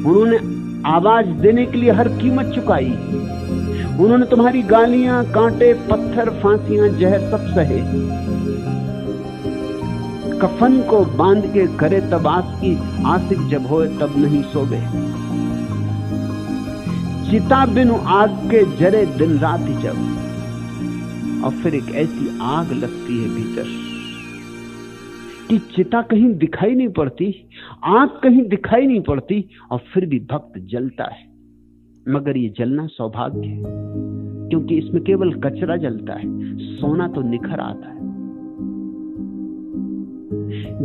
उन्होंने आवाज देने के लिए हर कीमत चुकाई। उन्होंने तुम्हारी गालियां, कांटे, पत्थर, फांसियां, जहर सब सहे। कफन को बांध के करे तब आस की, आशिक जब होए तब नहीं सोवे। चिता बिनु आग के जरे दिन रात ही जब, और फिर एक ऐसी आग लगती है भीतर कि चिता कहीं दिखाई नहीं पड़ती, आग कहीं दिखाई नहीं पड़ती, और फिर भी भक्त जलता है। मगर ये जलना सौभाग्य है, क्योंकि इसमें केवल कचरा जलता है, सोना तो निखर आता है।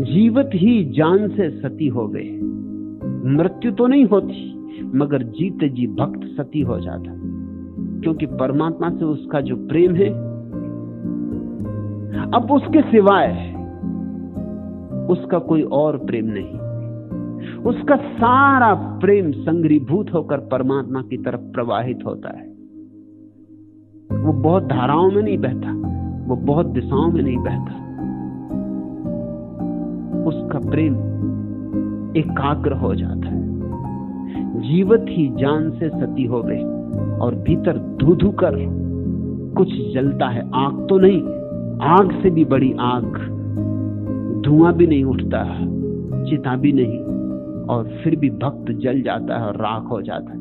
जीवत ही जान से सती हो गए। मृत्यु तो नहीं होती, मगर जीते जी भक्त सती हो जाता, क्योंकि परमात्मा से उसका जो प्रेम है, अब उसके सिवाय उसका कोई और प्रेम नहीं। उसका सारा प्रेम संग्रीभूत होकर परमात्मा की तरफ प्रवाहित होता है। वो बहुत धाराओं में नहीं बहता, वो बहुत दिशाओं में नहीं बहता। उसका प्रेम एकाग्र हो जाता है। जीवत ही जान से सती हो गए, और भीतर धू धू कर कुछ जलता है। आग तो नहीं, आग से भी बड़ी आग। धुआं भी नहीं उठता, चिता भी नहीं, और फिर भी भक्त जल जाता है और राख हो जाता है।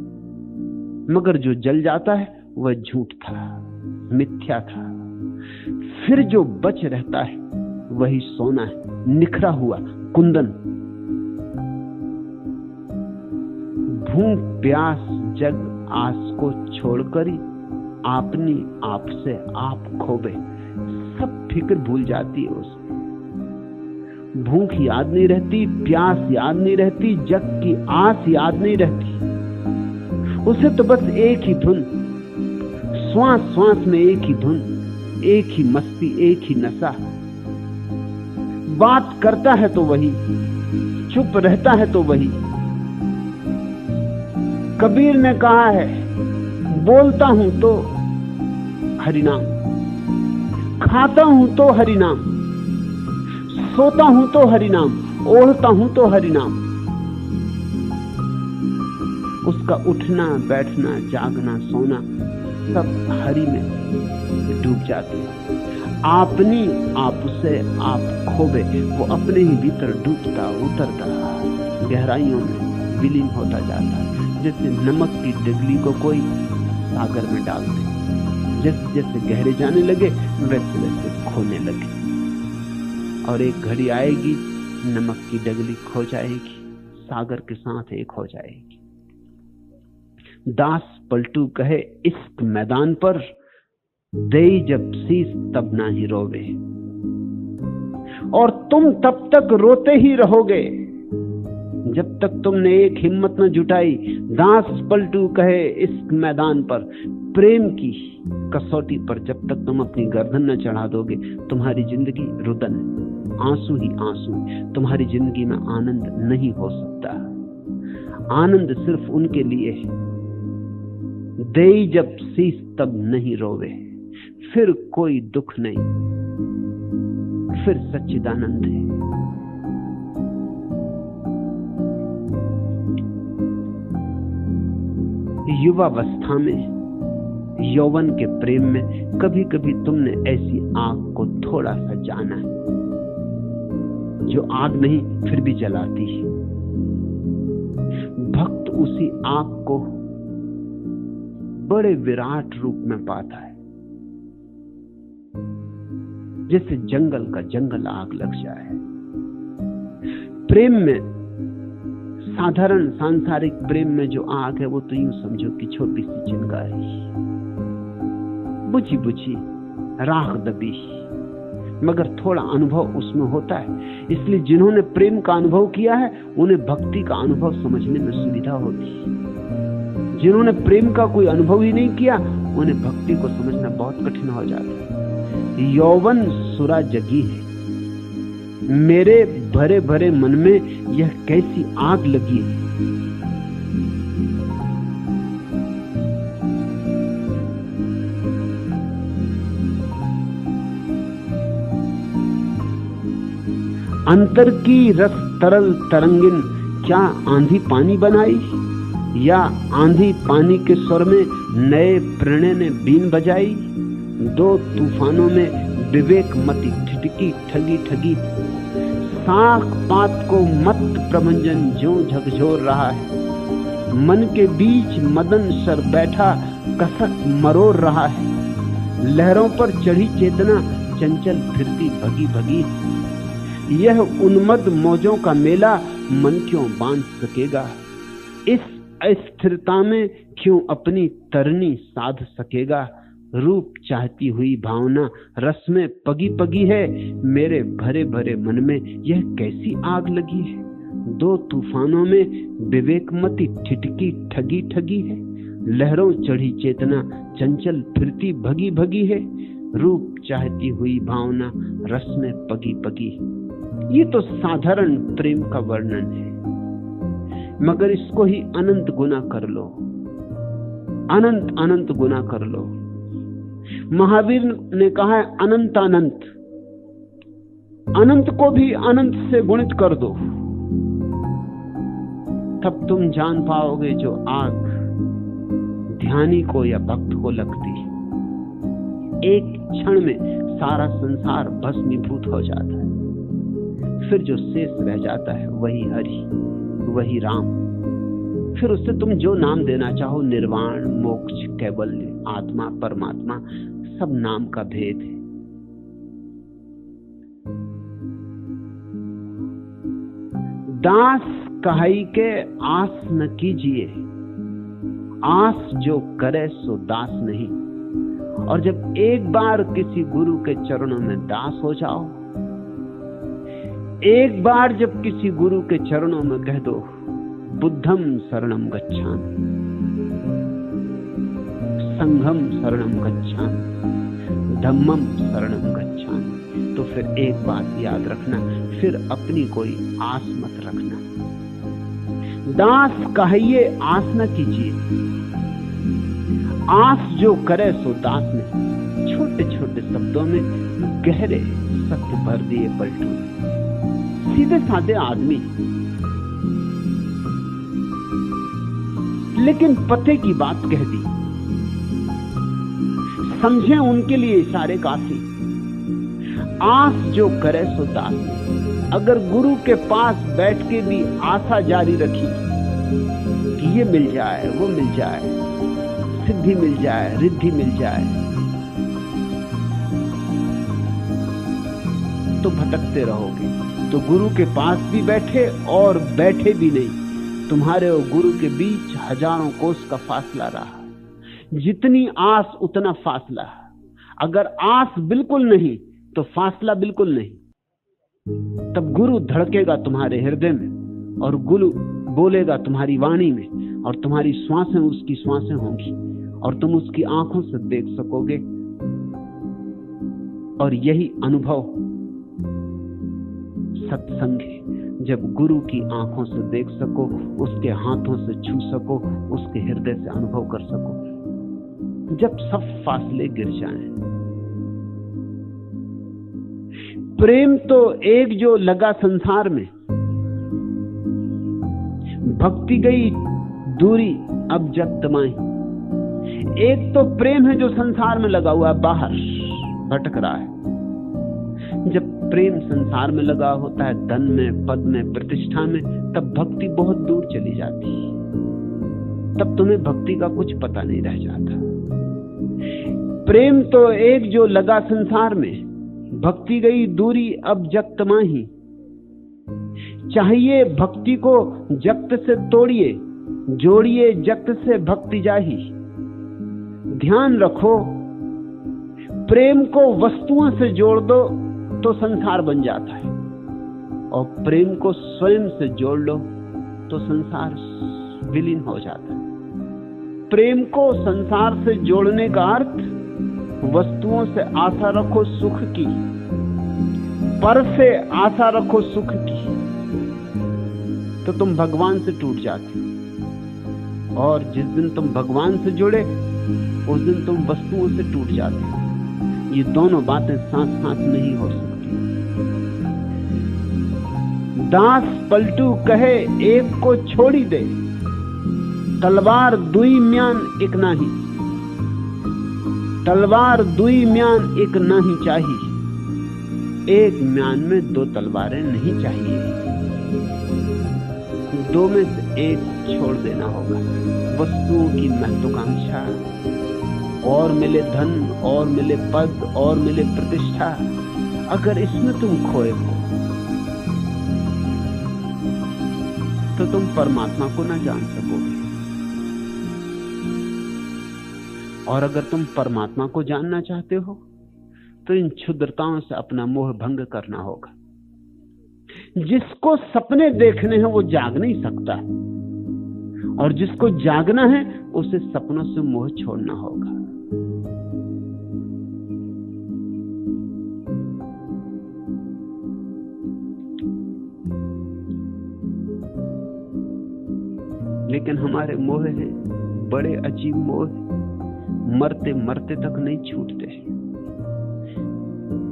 मगर जो जल जाता है वह झूठ था, मिथ्या था। फिर जो बच रहता है वही सोना है, निखरा हुआ कुंदन। भूख प्यास जग आस को छोड़कर ही अपनी आप से आप खोबे। सब फिक्र भूल जाती है उसमें। भूख याद नहीं रहती, प्यास याद नहीं रहती, जग की आस याद नहीं रहती। उसे तो बस एक ही धुन, श्वास श्वास में एक ही धुन, एक ही मस्ती, एक ही नशा। बात करता है तो वही, चुप रहता है तो वही। कबीर ने कहा है, बोलता हूं तो हरिनाम, खाता हूं तो हरिनाम, सोता हूं तो हरिनाम, ओढ़ता हूं तो हरिनाम। उसका उठना, बैठना, जागना, सोना सब हरि में डूब जाते हैं। अपनी आप से आप खोबे, वो अपने ही भीतर डूबता, उतरता, गहराइयों में विलीन होता जाता है। जैसे नमक की डिगली को कोई सागर में डाल दे, जैसे जैसे गहरे जाने लगे वैसे वैसे खोने लगे। और एक घड़ी आएगी, नमक की डगली खो जाएगी, सागर के साथ एक हो जाएगी। दास पलटू कहे इश्क मैदान पर, दे जब शीश तब ना ही रोवे। और तुम तब तक रोते ही रहोगे जब तक तुमने एक हिम्मत न जुटाई। दास पलटू कहे इश्क मैदान पर, प्रेम की कसौटी पर जब तक तुम अपनी गर्दन न चढ़ा दोगे, तुम्हारी जिंदगी रुदन, आंसू ही आंसू। तुम्हारी जिंदगी में आनंद नहीं हो सकता। आनंद सिर्फ उनके लिए है, दे जब शीश तब नहीं रोवे। फिर कोई दुख नहीं, फिर सच्चिदानंद है। युवावस्था में, यौवन के प्रेम में कभी कभी तुमने ऐसी आग को थोड़ा सा जाना है, जो आग नहीं फिर भी जलाती है। भक्त उसी आग को बड़े विराट रूप में पाता है। जैसे जंगल का जंगल आग लग जाए। प्रेम में, साधारण सांसारिक प्रेम में जो आग है वो तो यूं समझो कि छोटी सी चिंगारी, बुझी बुझी, राख दबी, मगर थोड़ा अनुभव उसमें होता है। इसलिए जिन्होंने प्रेम का अनुभव किया है उन्हें भक्ति का अनुभव समझने में सुविधा होती है। जिन्होंने प्रेम का कोई अनुभव ही नहीं किया उन्हें भक्ति को समझना बहुत कठिन हो जाता है। यौवन सुरा जगी है, मेरे भरे भरे मन में यह कैसी आग लगी है। अंतर की रस तरल तरंगिन, क्या आंधी पानी बनाई। या आंधी पानी के स्वर में नए प्रणय ने बीन बजाई। दो तूफानों में विवेक मति ठिठकी ठगी ठगी। साख पात को मत प्रभंजन जो झकझोर रहा है। मन के बीच मदन सर बैठा कसक मरोड़ रहा है। लहरों पर चढ़ी चेतना चंचल फिरती भगी भगी। यह उन्मद मौजों का मेला मन क्यों बांध सकेगा। इस अस्थिरता में क्यों अपनी तरनी साध सकेगा। रूप चाहती हुई भावना रस में पगी पगी है। मेरे भरे भरे मन में यह कैसी आग लगी है। दो तूफानों में विवेक मति ठिठकी ठगी ठगी है। लहरों चढ़ी चेतना चंचल फिरती भगी भगी है। रूप चाहती हुई भावना रस में पगी पगी। ये तो साधारण प्रेम का वर्णन है, मगर इसको ही अनंत गुना कर लो, अनंत अनंत गुना कर लो। महावीर ने कहा है अनंत अनंत, अनंत को भी अनंत से गुणित कर दो, तब तुम जान पाओगे जो आग ध्यानी को या भक्त को लगती है। एक क्षण में सारा संसार भस्मीभूत हो जाता है। फिर जो शेष रह जाता है वही हरि, वही राम। फिर उससे तुम जो नाम देना चाहो, निर्वाण, मोक्ष, कैवल्य, आत्मा, परमात्मा, सब नाम का भेद है। दास कहाई के आस न कीजिए, आस जो करे सो दास नहीं। और जब एक बार किसी गुरु के चरणों में दास हो जाओ, एक बार जब किसी गुरु के चरणों में कह दो बुद्धम शरणम गच्छामि, संघम शरणम गच्छामि, धम्मम शरणम गच्छामि, तो फिर एक बात याद रखना, फिर अपनी कोई आस मत रखना। दास कहिए आस न कीजिए, आस जो करे सो दास नहीं। छोटे छोटे शब्दों में गहरे सत्य भर दिए पलटू। सीधे साधे आदमी, लेकिन पते की बात कह दी। समझे उनके लिए इशारे काफी। आस जो करे सो दास नहीं। अगर गुरु के पास बैठ के भी आशा जारी रखी कि ये मिल जाए, वो मिल जाए, सिद्धि मिल जाए, रिद्धि मिल जाए, तो भटकते रहोगे। तो गुरु के पास भी बैठे और बैठे भी नहीं, तुम्हारे और गुरु के बीच हजारों कोस का फासला रहा। जितनी आस उतना फासला। अगर आस बिल्कुल नहीं तो फासला बिल्कुल नहीं। तब गुरु धड़केगा तुम्हारे हृदय में और गुरु बोलेगा तुम्हारी वाणी में, और तुम्हारी श्वासें उसकी श्वासें होंगी और तुम उसकी आंखों से देख सकोगे। और यही अनुभव सत्संग है, जब गुरु की आंखों से देख सको, उसके हाथों से छू सको, उसके हृदय से अनुभव कर सको। जब सब फासले गिर जाएं। प्रेम तो एक जो लगा संसार में, भक्ति गई दूरी अब जग तमाई। एक तो प्रेम है जो संसार में लगा हुआ है, बाहर भटक रहा है। जब प्रेम संसार में लगा होता है, धन में, पद में, प्रतिष्ठा में, तब भक्ति बहुत दूर चली जाती है। तब तुम्हें भक्ति का कुछ पता नहीं रह जाता। प्रेम तो एक जो लगा संसार में, भक्ति गई दूरी अब जग तमाही। चाहिए भक्ति को जगत से तोड़िए, जोड़िए जगत से भक्ति जाही। ध्यान रखो, प्रेम को वस्तुओं से जोड़ दो तो संसार बन जाता है, और प्रेम को स्वयं से जोड़ लो तो संसार विलीन हो जाता है। प्रेम को संसार से जोड़ने का अर्थ, वस्तुओं से आशा रखो सुख की, पर से आशा रखो सुख की, तो तुम भगवान से टूट जाते। और जिस दिन तुम भगवान से जुड़े, उस दिन तुम वस्तुओं से टूट जाते। ये दोनों बातें साथ साथ नहीं हो सकती। दास पलटू कहे एक को छोड़ी दे, तलवार दुई म्यान एक नाही, तलवार दुई म्यान एक नहीं चाहिए, एक म्यान में दो तलवारें नहीं चाहिए, दो में से एक छोड़ देना होगा। वस्तुओं की महत्वाकांक्षा, और मिले धन, और मिले पद, और मिले प्रतिष्ठा, अगर इसमें तुम खोए हो तो तुम परमात्मा को ना जान सकोगे। और अगर तुम परमात्मा को जानना चाहते हो तो इन क्षुद्रताओं से अपना मोह भंग करना होगा। जिसको सपने देखने हैं वो जाग नहीं सकता, और जिसको जागना है उसे सपनों से मोह छोड़ना होगा। लेकिन हमारे मोह है बड़े अजीब मोह, मरते मरते तक नहीं छूटते।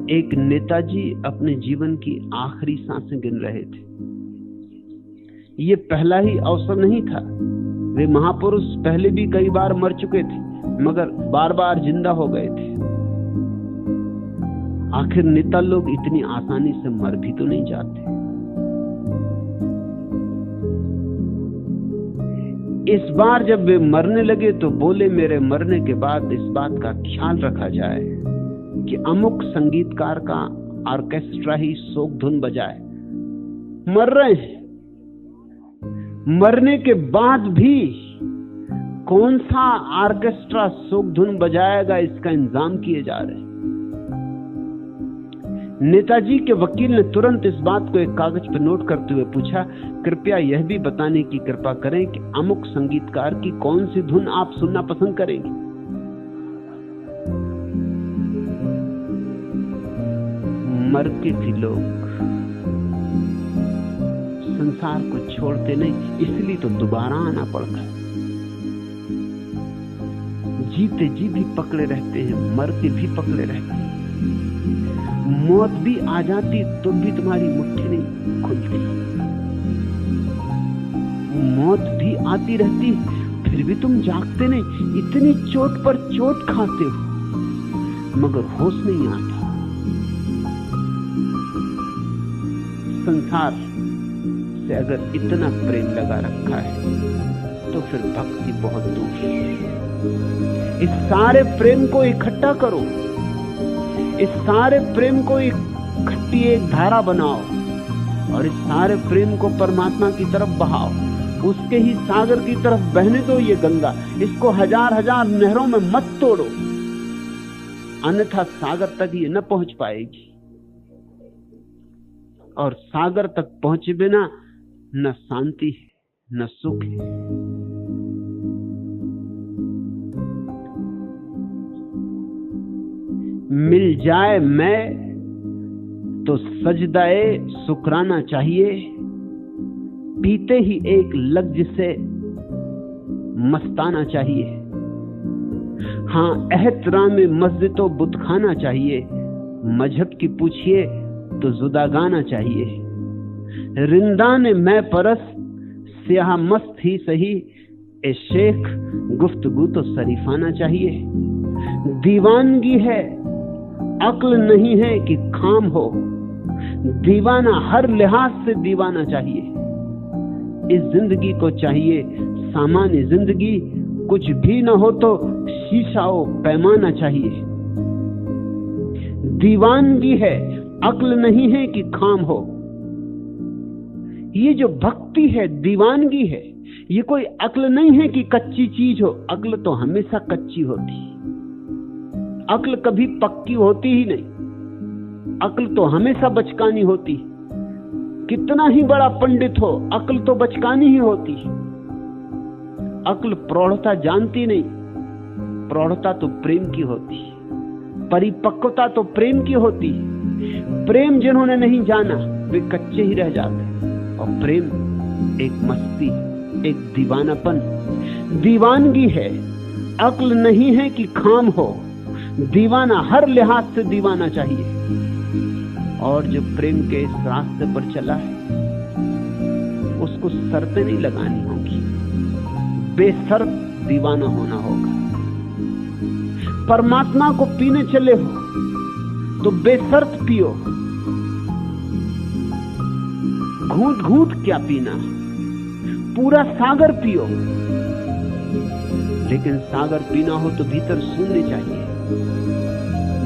एक नेताजी अपने जीवन की आखिरी सांसें गिन रहे थे। ये पहला ही अवसर नहीं था, वे महापुरुष पहले भी कई बार मर चुके थे, मगर बार बार जिंदा हो गए थे। आखिर नेता लोग इतनी आसानी से मर भी तो नहीं जाते। इस बार जब वे मरने लगे तो बोले, मेरे मरने के बाद इस बात का ख्याल रखा जाए कि अमुक संगीतकार का ऑर्केस्ट्रा ही शोक धुन बजाए। मर रहे हैं, मरने के बाद भी कौन सा ऑर्केस्ट्रा शोक धुन बजाएगा, इसका इंतजाम किए जा रहे हैं। नेताजी के वकील ने तुरंत इस बात को एक कागज पर नोट करते हुए पूछा, कृपया यह भी बताने की कृपा करें कि अमुक संगीतकार की कौन सी धुन आप सुनना पसंद करेंगे। मर के भी लोग संसार को छोड़ते नहीं, इसलिए तो दोबारा आना पड़ता है। जीते जी भी पकड़े रहते हैं, मर के भी पकड़े रहते हैं। मौत भी आ जाती तो भी तुम्हारी मुट्ठी नहीं खुलती। मौत भी आती रहती फिर भी तुम जागते नहीं। इतनी चोट पर चोट खाते हो मगर होश नहीं आता। संसार से अगर इतना प्रेम लगा रखा है तो फिर भक्ति बहुत दूर है। इस सारे प्रेम को इकट्ठा करो, इस सारे प्रेम को एक खट्टी एक धारा बनाओ और इस सारे प्रेम को परमात्मा की तरफ बहाओ। उसके ही सागर की तरफ बहने दो ये गंगा। इसको हजार हजार नहरों में मत तोड़ो, अन्यथा सागर तक ये न पहुंच पाएगी। और सागर तक पहुंचे बिना न शांति है न सुख है। मिल जाए मैं तो सजदाए शुक्राना चाहिए, पीते ही एक लफ्ज से मस्ताना चाहिए। हाँ, एहतराम मस्जिद तो बुतखाना चाहिए, मजहब की पूछिए तो जुदा गाना चाहिए। रिंदान मैं परस स्याह मस्त ही सही, ए शेख गुफ्तगू तो शरीफाना चाहिए। दीवानगी है अक्ल नहीं है कि खाम हो, दीवाना हर लिहाज से दीवाना चाहिए। इस जिंदगी को चाहिए सामान्य जिंदगी, कुछ भी न हो तो शीशा हो पैमाना चाहिए। दीवानगी है अक्ल नहीं है कि खाम हो। ये जो भक्ति है दीवानगी है, ये कोई अक्ल नहीं है कि कच्ची चीज हो। अक्ल तो हमेशा कच्ची होती, अक्ल कभी पक्की होती ही नहीं। अक्ल तो हमेशा बचकानी होती। कितना ही बड़ा पंडित हो, अक्ल तो बचकानी ही होती। अक्ल प्रौढ़ता जानती नहीं, प्रौढ़ता तो प्रेम की होती, परिपक्वता तो प्रेम की होती। प्रेम जिन्होंने नहीं जाना वे कच्चे ही रह जाते। और प्रेम एक मस्ती, एक दीवानापन, दीवानगी है। अक्ल नहीं है कि खाम हो, दीवाना हर लिहाज से दीवाना चाहिए। और जो प्रेम के इस रास्ते पर चला है उसको शर्तें नहीं लगानी होगी, बेशर्त दीवाना होना होगा। परमात्मा को पीने चले हो तो बेशर्त पियो। घूंट घूंट क्या पीना, पूरा सागर पियो। लेकिन सागर पीना हो तो भीतर शून्य चाहिए।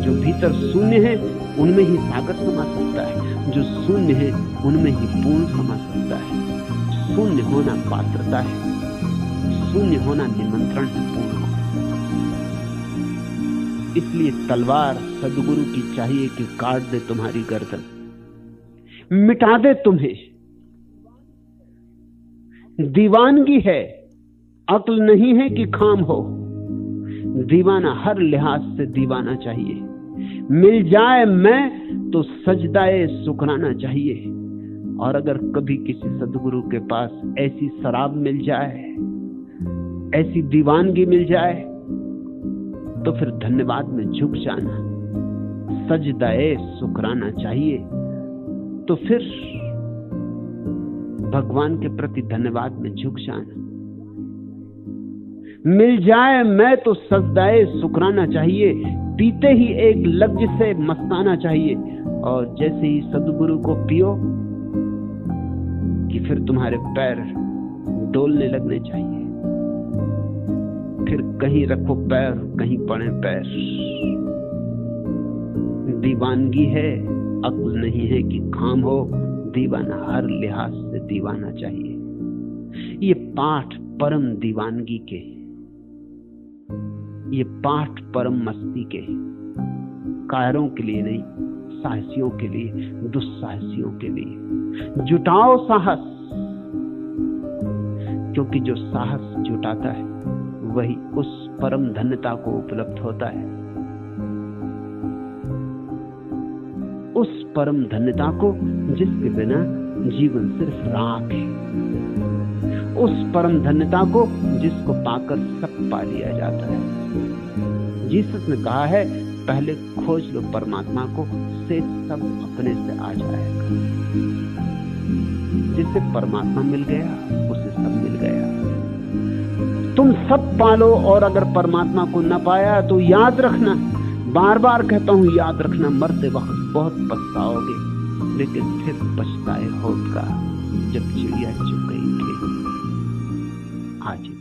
जो भीतर शून्य है उनमें ही सागर समा सकता है, जो शून्य है उनमें ही पूर्ण समा सकता है। शून्य होना पात्रता है, शून्य होना निमंत्रण है पूर्ण को। इसलिए तलवार सदगुरु की चाहिए कि काट दे तुम्हारी गर्दन, मिटा दे तुम्हें। दीवानगी है, अक्ल नहीं है कि काम हो। दीवाना हर लिहाज से दीवाना चाहिए। मिल जाए मैं तो सजदाए शुकराना चाहिए। और अगर कभी किसी सदगुरु के पास ऐसी शराब मिल जाए, ऐसी दीवानगी मिल जाए, तो फिर धन्यवाद में झुक जाना, सजदाए शुकराना चाहिए। तो फिर भगवान के प्रति धन्यवाद में झुक जाना। मिल जाए मैं तो सजदाए शुकराना चाहिए। पीते ही एक लफ्ज से मस्ताना चाहिए। और जैसे ही सदगुरु को पियो कि फिर तुम्हारे पैर डोलने लगने चाहिए। फिर कहीं रखो पैर, कहीं पड़े पैर। दीवानगी है, अक्ल नहीं है कि काम हो। दीवाना हर लिहाज से दीवाना चाहिए। ये पाठ परम दीवानगी के, ये पाठ परम मस्ती के, कायरों के लिए नहीं, साहसियों के लिए, दुस्साहसियों के लिए। जुटाओ साहस, क्योंकि जो साहस जुटाता है वही उस परम धन्यता को उपलब्ध होता है। उस परम धन्यता को जिसके बिना जीवन सिर्फ राख है। उस परम धन्यता को जिसको पाकर सब पा लिया जाता है। जीसस ने कहा है, पहले खोज लो परमात्मा को, से सब अपने से आ जाएगा। जिसे परमात्मा मिल गया उसे सब मिल गया। तुम सब पालो, और अगर परमात्मा को न पाया तो याद रखना, बार बार कहता हूं, याद रखना, मरते वक्त बहुत पछताओगे, लेकिन फिर पछताए होत का, जब चिड़िया चुग गई खेत। आज